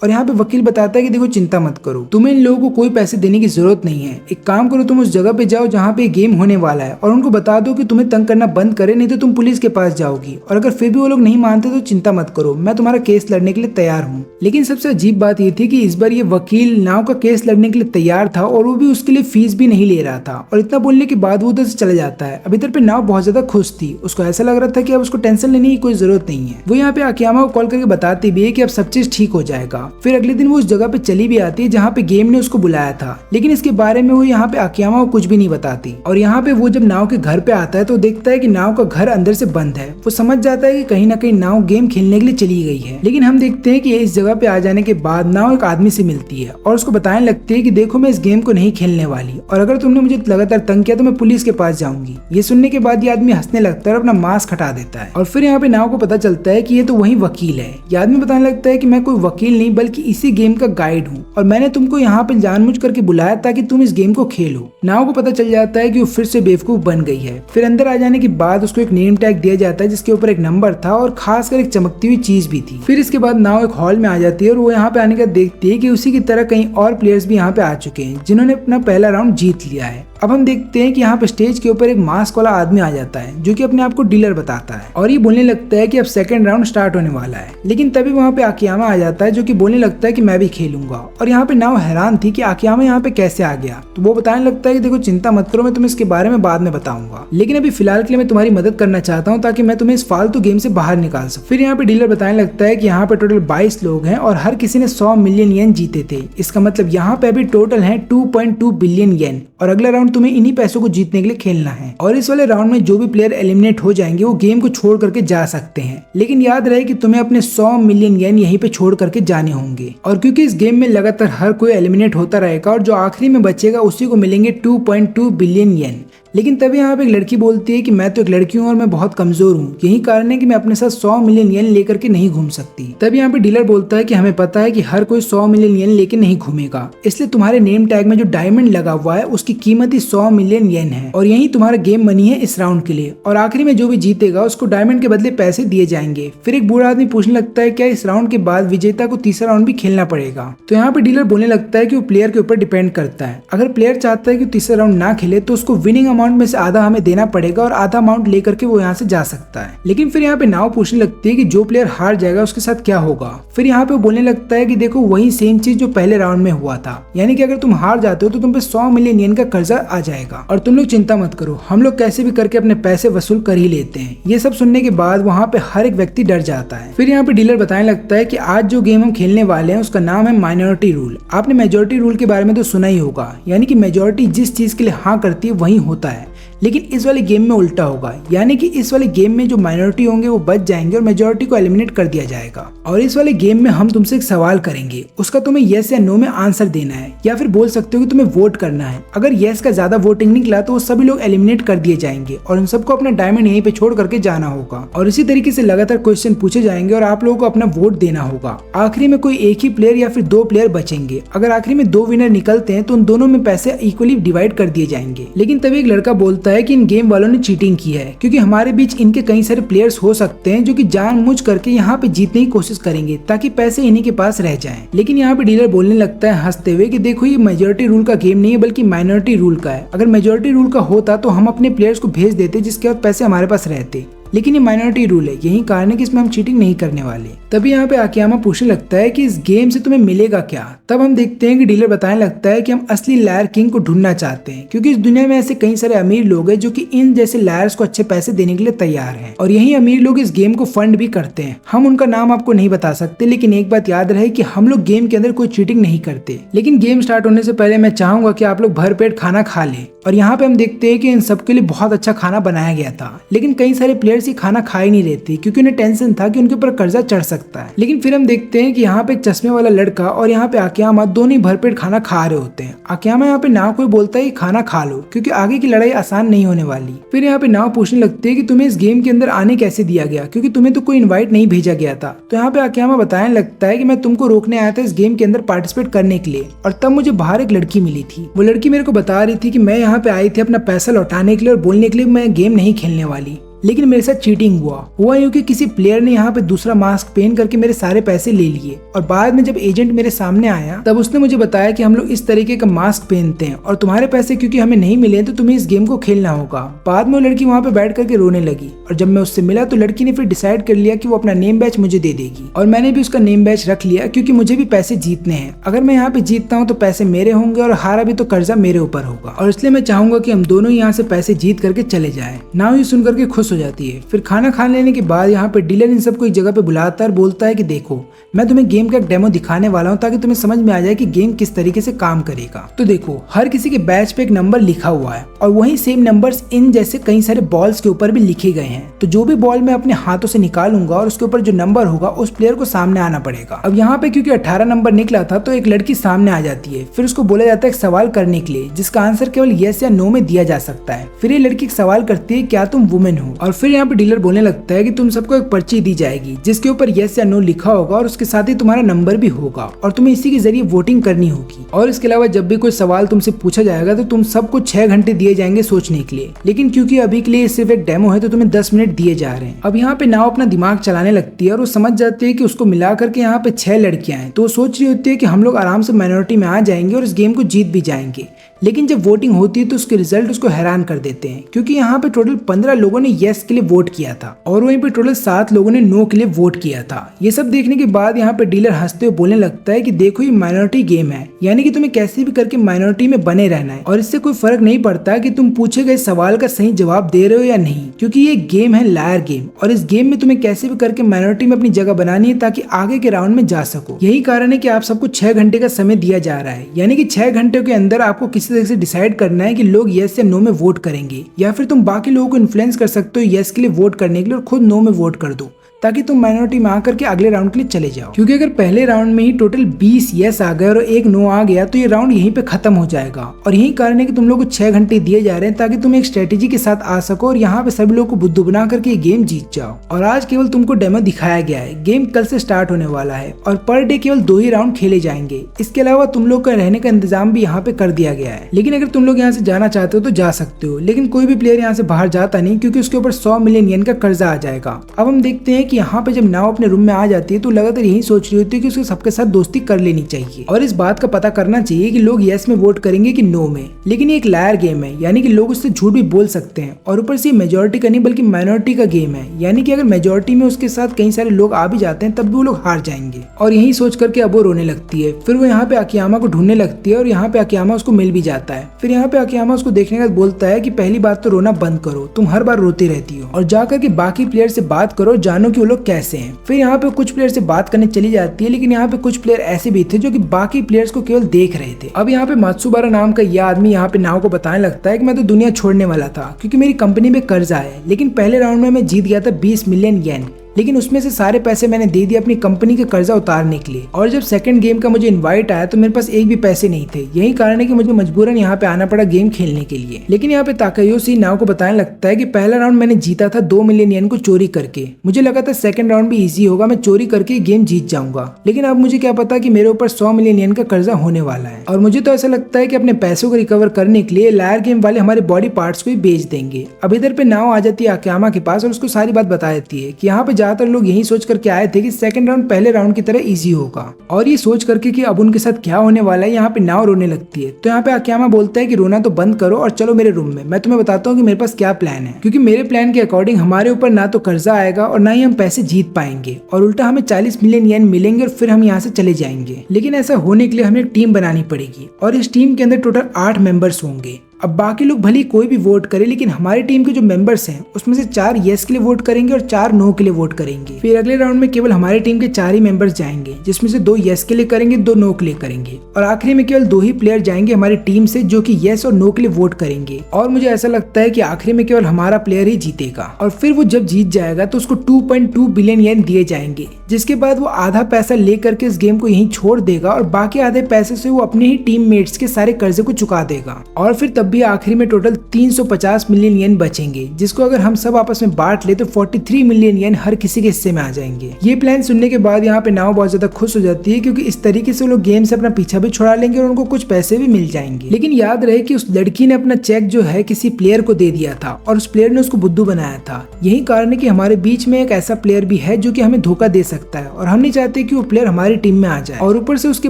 और यहाँ पे वकील बताता है कि देखो चिंता मत करो, तुम्हें इन लोगों को कोई पैसे देने की जरूरत नहीं है। एक काम करो, तुम उस जगह पे जाओ जहाँ पे गेम होने वाला है और उनको बता दो कि तुम्हें तंग करना बंद करे, नहीं तो तुम पुलिस के पास जाओगी। और अगर फिर भी वो लोग नहीं मानते तो चिंता मत करो, मैं तुम्हारा केस लड़ने के लिए तैयार हूँ। लेकिन सबसे अजीब बात ये थी कि इस बार ये वकील नाव का केस लड़ने के लिए तैयार था और वो भी उसके लिए फीस भी नहीं ले रहा था। और इतना बोलने के बाद वो उधर से चला जाता है। अब इधर पे नाव बहुत ज्यादा खुश थी। उसको ऐसा लग रहा था कि अब उसको टेंशन लेने की कोई जरूरत नहीं है। वो यहाँ पे आकियामा को कॉल करके बताती भी है कि अब सब चीज ठीक हो जाएगा। फिर अगले दिन वो उस जगह पे चली भी आती है जहाँ पे गेम ने उसको बुलाया था, लेकिन इसके बारे में वो यहाँ पे आकियामा को कुछ भी नहीं बताती। और यहाँ पे वो जब नाव के घर पे आता है तो देखता है कि नाव का घर अंदर से बंद है। वो समझ जाता है कि कहीं ना कहीं नाव गेम खेलने के लिए चली गई है। लेकिन हम देखते हैं कि इस जगह पे आ जाने के बाद नाव एक आदमी से मिलती है और उसको बताने लगती है कि देखो मैं इस गेम को नहीं खेलने वाली, और अगर तुमने मुझे लगातार तंग किया तो मैं पुलिस के पास जाऊंगी। ये सुनने के बाद ये आदमी हंसने लगता है और अपना मास्क हटा देता है। और फिर यहाँ पे नाव को पता चलता है कि ये तो वही वकील है। ये आदमी बताने लगता है कि मैं कोई वकील नहीं बल्कि इसी गेम का गाइड हूँ और मैंने तुमको यहाँ पे जानबूझ करके बुलाया ताकि तुम इस गेम को खेलो। नाव को पता चल जाता है कि वो फिर से बेवकूफ बन गई है। फिर अंदर आ जाने के बाद उसको एक नेम टैग दिया जाता है जिसके ऊपर एक नंबर था और खासकर एक चमकती हुई चीज भी थी। फिर इसके बाद नाव एक हॉल में आ जाती है और वो यहाँ पे आने का देखती है कि उसी की तरह कई और प्लेयर्स भी यहाँ पे आ चुके हैं जिन्होंने अपना पहला राउंड जीत लिया है। अब हम देखते हैं कि यहाँ पे स्टेज के ऊपर एक मास्क वाला आदमी आ जाता है जो कि अपने आप को डीलर बताता है और ये बोलने लगता है कि अब सेकंड राउंड स्टार्ट होने वाला है। लेकिन तभी वहाँ पे आकियामा आ जाता है जो कि बोलने लगता है कि मैं भी खेलूंगा। और यहाँ पे नाव हैरान थी कि आकियामा यहाँ पे कैसे आ गया। तो वो बताने लगता है कि देखो चिंता मत करो, मैं तुम्हें इसके बारे में बाद में बताऊंगा, लेकिन अभी फिलहाल के लिए मैं तुम्हारी मदद करना चाहता हूँ ताकि मैं तुम्हें इस फालतू गेम से बाहर निकाल सकूं। फिर यहाँ पे डीलर बताने लगता है कि यहाँ पे टोटल 22 लोग हैं और हर किसी ने 100 मिलियन येन जीते थे। इसका मतलब यहाँ पे अभी टोटल है 2.2 बिलियन येन और अगला राउंड तुम्हें इन्हीं पैसों को जीतने के लिए खेलना है। और इस वाले राउंड में जो भी प्लेयर एलिमिनेट हो जाएंगे वो गेम को छोड़ करके जा सकते हैं, लेकिन याद रहे कि तुम्हें अपने 100 मिलियन येन यहीं पे छोड़ करके जाने होंगे। और क्योंकि इस गेम में लगातार हर कोई एलिमिनेट होता रहेगा और जो आखिरी में बचेगा उसी को मिलेंगे 2.2 बिलियन येन। लेकिन तभी यहाँ पे एक लड़की बोलती है कि मैं तो एक लड़की हूँ और मैं बहुत कमजोर हूँ, यही कारण है कि मैं अपने साथ 100 मिलियन येन लेकर के नहीं घूम सकती। तभी यहाँ पे डीलर बोलता है कि हमें पता है कि हर कोई 100 मिलियन येन लेके नहीं घूमेगा, इसलिए तुम्हारे नेम टैग में जो डायमंड लगा हुआ है उसकी कीमत ही 100 मिलियन येन है और यही तुम्हारा गेम मनी है इस राउंड के लिए। और आखिरी में जो भी जीतेगा उसको डायमंड के बदले पैसे दिए जाएंगे। फिर एक बूढ़ा आदमी पूछने लगता है क्या इस राउंड के बाद विजेता को तीसरा राउंड भी खेलना पड़ेगा। तो यहाँ पे डीलर बोलने लगता है कि वो प्लेयर के ऊपर डिपेंड करता है। अगर प्लेयर चाहता है कि तीसरा राउंड ना खेले तो उसको विनिंग अमाउंट में से आधा हमें देना पड़ेगा और आधा अमाउंट लेकर के वो यहाँ से जा सकता है। लेकिन फिर यहाँ पे नाव पूछने लगती है कि जो प्लेयर हार जाएगा उसके साथ क्या होगा। फिर यहाँ पे वो बोलने लगता है कि देखो वही सेम चीज जो पहले राउंड में हुआ था, यानी कि अगर तुम हार जाते हो तो तुम पे 100 मिलियन येन का कर्जा आ जाएगा और तुम लोग चिंता मत करो, हम लोग कैसे भी करके अपने पैसे वसूल कर ही लेते हैं। ये सब सुनने के बाद वहाँ पे हर एक व्यक्ति डर जाता है। फिर यहाँ पे डीलर बताने लगता है कि आज जो गेम हम खेलने वाले हैं उसका नाम है माइनॉरिटी रूल। आपने मेजोरिटी रूल के बारे में तो सुना ही होगा, यानी कि मेजोरिटी जिस चीज के लिए हाँ करती है वही होता है। लेकिन इस वाले गेम में उल्टा होगा, यानी कि इस वाले गेम में जो माइनॉरिटी होंगे वो बच जाएंगे और मेजॉरिटी को एलिमिनेट कर दिया जाएगा। और इस वाले गेम में हम तुमसे एक सवाल करेंगे, उसका तुम्हें यस या नो में आंसर देना है, या फिर बोल सकते हो कि तुम्हें वोट करना है। अगर यस का ज्यादा वोटिंग निकला तो वो सभी लोग एलिमिनेट कर दिए जाएंगे और उन सबको अपना डायमंड यहीं पे छोड़ करके जाना होगा। और इसी तरीके से लगातार क्वेश्चन पूछे जाएंगे और आप लोगों को अपना वोट देना होगा। आखिरी में कोई एक ही प्लेयर या फिर 2 प्लेयर बचेंगे। अगर आखिरी में 2 विनर निकलते हैं तो उन दोनों में पैसे इक्वली डिवाइड कर दिए जाएंगे। लेकिन तभी एक लड़का बोलता है कि इन गेम वालों ने चीटिंग की है, क्योंकि हमारे बीच इनके कई सारे प्लेयर्स हो सकते हैं जो कि जानबूझ करके यहाँ पे जीतने की कोशिश करेंगे ताकि पैसे इन्हीं के पास रह जाएं। लेकिन यहाँ पे डीलर बोलने लगता है हंसते हुए कि देखो ये मेजॉरिटी रूल का गेम नहीं है बल्कि माइनॉरिटी रूल का है। अगर मेजॉरिटी रूल का होता तो हम अपने प्लेयर्स को भेज देते जिसके बाद पैसे हमारे पास रहते, लेकिन ये माइनॉरिटी रूल है, यही कारण है कि इसमें हम चीटिंग नहीं करने वाले। तभी यहाँ पे आकियामा पूछने लगता है कि इस गेम से तुम्हें मिलेगा क्या। तब हम देखते हैं कि डीलर बताने लगता है कि हम असली लायर किंग को ढूंढना चाहते हैं, क्योंकि इस दुनिया में ऐसे कई सारे अमीर लोग हैं जो कि इन जैसे लायर्स को अच्छे पैसे देने के लिए तैयार हैं और यही अमीर लोग इस गेम को फंड भी करते हैं। हम उनका नाम आपको नहीं बता सकते, लेकिन एक बात याद रहे कि हम लोग गेम के अंदर कोई चीटिंग नहीं करते। लेकिन गेम स्टार्ट होने से पहले मैं चाहूंगा कि आप लोग भरपेट खाना खा लें। और यहाँ पे हम देखते हैं कि इन सबके लिए बहुत अच्छा खाना बनाया गया था, लेकिन कई सारे प्लेयर प्लेयर्स ये खाना खा ही नहीं रहे थे क्योंकि उन्हें टेंशन था कि उनके ऊपर कर्जा चढ़ सकता है। लेकिन फिर हम देखते हैं कि यहाँ पे एक चश्मे वाला लड़का और यहाँ पे आकियामा दोनों ही भरपेट खाना खा रहे होते हैं। आकियामा यहाँ पे नाव को बोलता है कि खाना खा लो क्योंकि आगे की लड़ाई आसान नहीं होने वाली। फिर यहाँ पे नाव पूछने लगती है कि तुम्हें इस गेम के अंदर आने कैसे दिया गया क्योंकि तुम्हें तो कोई इन्वाइट नहीं भेजा गया था। तो यहाँ पे आकियामा बताने लगता है कि मैं तुमको रोकने आया था इस गेम के अंदर पार्टिसिपेट करने के लिए, और तब मुझे बाहर एक लड़की मिली थी। वो लड़की मेरे को बता रही थी कि मैं यहाँ पे आई थी अपना पैसा लौटाने के लिए और बोलने के लिए मैं गेम नहीं खेलने वाली, लेकिन मेरे साथ चीटिंग हुआ यूं कि किसी प्लेयर ने यहाँ पे दूसरा मास्क पहन करके मेरे सारे पैसे ले लिए। और बाद में जब एजेंट मेरे सामने आया तब उसने मुझे बताया कि हम लोग इस तरीके का मास्क पहनते हैं और तुम्हारे पैसे क्योंकि हमें नहीं मिले तो तुम्हें इस गेम को खेलना होगा। बाद में वो लड़की वहाँ पे बैठ करके रोने लगी और जब मैं उससे मिला तो लड़की ने फिर डिसाइड कर लिया कि वो अपना नेम बैच मुझे दे देगी, और मैंने भी उसका नेम बैच रख लिया क्योंकि मुझे भी पैसे जीतने हैं। अगर मैं यहाँ पे जीतता हूँ तो पैसे मेरे होंगे और हारा भी तो कर्जा मेरे ऊपर होगा, और इसलिए मैं चाहूंगा कि हम दोनों यहाँ से पैसे जीत करके चले जाए। नाव ये सुन करके खुश हो जाती है। फिर खाना खा लेने के बाद यहाँ पे डीलर इन सबको एक जगह पे बुलाता है और बोलता है कि देखो मैं तुम्हें गेम का एक डेमो दिखाने वाला हूँ ताकि तुम्हें समझ में आ जाए कि गेम किस तरीके से काम करेगा। तो देखो हर किसी के बैच पे एक नंबर लिखा हुआ है और वही सेम नंबर्स इन जैसे कई सारे बॉल्स के ऊपर भी लिखे गए हैं। तो जो भी बॉल मैं अपने हाथों से निकालूंगा और उसके ऊपर जो नंबर होगा उस प्लेयर को सामने आना पड़ेगा। अब यहाँ पे क्योंकि 18 नंबर निकला था तो एक लड़की सामने आ जाती है। फिर उसको बोला जाता है एक सवाल करने के लिए जिसका आंसर केवल यस या नो में दिया जा सकता है। फिर ये लड़की एक सवाल करती है क्या तुम वुमेन हो, और फिर यहाँ पे डीलर बोलने लगता है कि तुम सबको एक पर्ची दी जाएगी जिसके ऊपर यस या नो लिखा होगा और उसके साथ ही तुम्हारा नंबर भी होगा और तुम्हें इसी के जरिए वोटिंग करनी होगी। और इसके अलावा जब भी कोई सवाल तुमसे पूछा जाएगा तो तुम सबको 6 घंटे दिए जाएंगे सोचने के लिए, लेकिन क्योंकि अभी के लिए सिर्फ एक डेमो है तो तुम्हें 10 मिनट दिए जा रहे हैं। अब यहाँ पे नाव अपना दिमाग चलाने लगती है और वो समझ जाती है कि उसको मिला करके यहाँ पे 6 लड़कियां हैं, तो वो सोच रही होती है कि हम लोग आराम से माइनॉरिटी में आ जाएंगे और इस गेम को जीत भी जाएंगे। लेकिन जब वोटिंग होती है तो उसके रिजल्ट उसको हैरान कर देते हैं क्योंकि यहाँ पे टोटल 15 लोगों ने यस के लिए वोट किया था और वहीं पे टोटल 7 लोगों ने नो के लिए वोट किया था। ये सब देखने के बाद यहाँ पे डीलर हंसते हुए बोलने लगता है कि देखो ये माइनॉरिटी गेम है, यानी कि तुम्हें कैसे भी करके माइनॉरिटी में बने रहना है और इससे कोई फर्क नहीं पड़ता कि तुम पूछे गए सवाल का सही जवाब दे रहे हो या नहीं, क्योंकि ये गेम है लायर गेम और इस गेम में तुम्हें कैसे भी करके माइनॉरिटी में अपनी जगह बनानी है ताकि आगे के राउंड में जा सको। यही कारण है कि आप सबको 6 घंटे का समय दिया जा रहा है, यानी कि 6 घंटे के अंदर आपको किसी तरह से डिसाइड करना है कि लोग यस या नो में वोट करेंगे, या फिर तुम बाकी लोगों को इन्फ्लुएंस कर सकते हो यस के लिए वोट करने के लिए और खुद नो में वोट कर दो ताकि तुम माइनॉरिटी में आकर के अगले राउंड के लिए चले जाओ। क्योंकि अगर पहले राउंड में ही टोटल 20 यस आ गए और 1 नो आ गया तो ये राउंड यहीं पे खत्म हो जाएगा, और यही कारण है कि तुम लोग को 6 घंटे दिए जा रहे हैं ताकि तुम एक स्ट्रेटेजी के साथ आ सको और यहाँ पे सभी लोग को बुद्धू बना करके ये गेम जीत जाओ। और आज केवल तुमको डेमो दिखाया गया है, गेम कल से स्टार्ट होने वाला है और पर डे केवल 2 ही राउंड खेले जाएंगे। इसके अलावा तुम लोग का रहने का इंतजाम भी यहाँ पे कर दिया गया है, लेकिन अगर तुम लोग यहाँ से जाना चाहते हो तो जा सकते हो, लेकिन कोई भी प्लेयर यहाँ से बाहर जाता नहीं क्योंकि उसके ऊपर 100 मिलियन येन का कर्जा आ जाएगा। अब हम देखते हैं कि यहाँ पे जब नाव अपने रूम में आ जाती है तो लगातार यही सोच रही होती है कि उसको सबके साथ दोस्ती कर लेनी चाहिए और इस बात का पता करना चाहिए कि लोग यस में वोट करेंगे कि नो में। लेकिन ये एक लायर गेम है, यानी कि लोग उससे झूठ भी बोल सकते हैं, और ऊपर से मेजोरिटी का नहीं बल्कि माइनॉरिटी का गेम है, यानी कि अगर मेजोरिटी में उसके साथ कई सारे लोग आ भी जाते हैं तब भी वो लोग हार जाएंगे। और यही सोच करके अब वो रोने लगती है। फिर वो यहाँ पे आकियामा को ढूंढने लगती है और यहाँ पे आकियामा उसको मिल भी जाता है। फिर यहाँ पे आकियामा उसको देखने का बोलता है कि पहली बात तो रोना बंद करो, तुम हर बार रोती रहती हो, और जाकर के बाकी प्लेयर से बात करो, जानो कि वो लोग कैसे हैं। फिर यहाँ पे कुछ प्लेयर से बात करने चली जाती है, लेकिन यहाँ पे कुछ प्लेयर ऐसे भी थे जो कि बाकी प्लेयर्स को केवल देख रहे थे। अब यहाँ पे मात्सुबारा नाम का यह आदमी यहाँ पे नाव को बताने लगता है कि मैं तो दुनिया छोड़ने वाला था क्योंकि मेरी कंपनी में कर्जा है, लेकिन पहले राउंड में मैं जीत गया था 20 मिलियन येन, लेकिन उसमें से सारे पैसे मैंने दे दिए अपनी कंपनी का कर्जा उतारने के लिए। और जब सेकंड गेम का मुझे इनवाइट आया तो मेरे पास एक भी पैसे नहीं थे, यही कारण है कि मुझे मजबूरन यहाँ पे आना पड़ा गेम खेलने के लिए। लेकिन यहाँ पे ताकायोशी नाव को बताने लगता है कि पहला राउंड मैंने जीता था 2 मिलियन येन को चोरी करके, मुझे लगा था सेकंड राउंड भी इजी होगा, मैं चोरी करके गेम जीत जाऊंगा, लेकिन अब मुझे क्या पता कि मेरे ऊपर 100 मिलियन येन का कर्जा होने वाला है। और मुझे तो ऐसा लगता है कि अपने पैसों को रिकवर करने के लिए लायर गेम वाले हमारे बॉडी पार्ट्स को ही बेच देंगे। अब इधर पे नाव आ जाती है आकियामा के पास और उसको सारी बात बता देती है कि यहाँ पे ज्यादातर लोग यही सोच करके आए थे कि सेकंड राउंड पहले राउंड की तरह इजी होगा, और ये सोच करके कि अब उनके साथ क्या होने वाला है यहाँ पे नाव रोने लगती है। तो यहाँ पे आकियामा बोलता है कि रोना तो बंद करो और चलो मेरे रूम में, मैं तुम्हें बताता हूँ कि मेरे पास क्या प्लान है, क्योंकि मेरे प्लान के अकॉर्डिंग हमारे ऊपर ना तो कर्जा आएगा और ना ही हम पैसे जीत पाएंगे, और उल्टा हमें 40 मिलियन येन मिलेंगे और फिर हम यहाँ से चले जाएंगे। लेकिन ऐसा होने के लिए हमें एक टीम बनानी पड़ेगी और इस टीम के अंदर टोटल 8 मेंबर्स होंगे। अब बाकी लोग भले कोई भी वोट करे, लेकिन हमारी टीम के जो मेंबर्स हैं उसमें से 4 यस के लिए वोट करेंगे और 4 नो के लिए वोट करेंगे। फिर अगले राउंड में केवल हमारी टीम के 4 ही मेंबर्स जाएंगे, जिसमें से 2 यस के लिए करेंगे, 2 नो के लिए करेंगे, और आखिरी में केवल 2 ही प्लेयर जाएंगे हमारी टीम से जो कि यस और नो के लिए वोट करेंगे। और मुझे ऐसा लगता है कि आखिरी में केवल हमारा प्लेयर ही जीतेगा, और फिर वो जब जीत जाएगा तो उसको 2.2 बिलियन येन दिए जाएंगे, जिसके बाद वो आधा पैसा लेकर के इस गेम को यहीं छोड़ देगा और बाकी आधे पैसे से वो अपने ही टीममेट्स के सारे कर्जे को चुका देगा। और फिर तब भी आखिरी में टोटल 350 मिलियन येन बचेंगे, जिसको अगर हम सब आपस में बांट ले तो 43 मिलियन येन हर किसी के हिस्से में आ जाएंगे। ये प्लान सुनने के बाद यहाँ पे नाव बहुत ज्यादा खुश हो जाती है, क्योंकि इस तरीके से वो लोग गेम से अपना पीछा भी छुड़ा लेंगे और उनको कुछ पैसे भी मिल जाएंगे। लेकिन याद रहे कि उस लड़की ने अपना चेक जो है किसी प्लेयर को दे दिया था और उस प्लेयर ने उसको बुद्धू बनाया था। यही कारण है कि हमारे बीच में एक ऐसा प्लेयर भी है जो कि हमें धोखा दे सकता है, और हम नहीं चाहते कि वो प्लेयर हमारी टीम में आ जाए। और ऊपर से उसके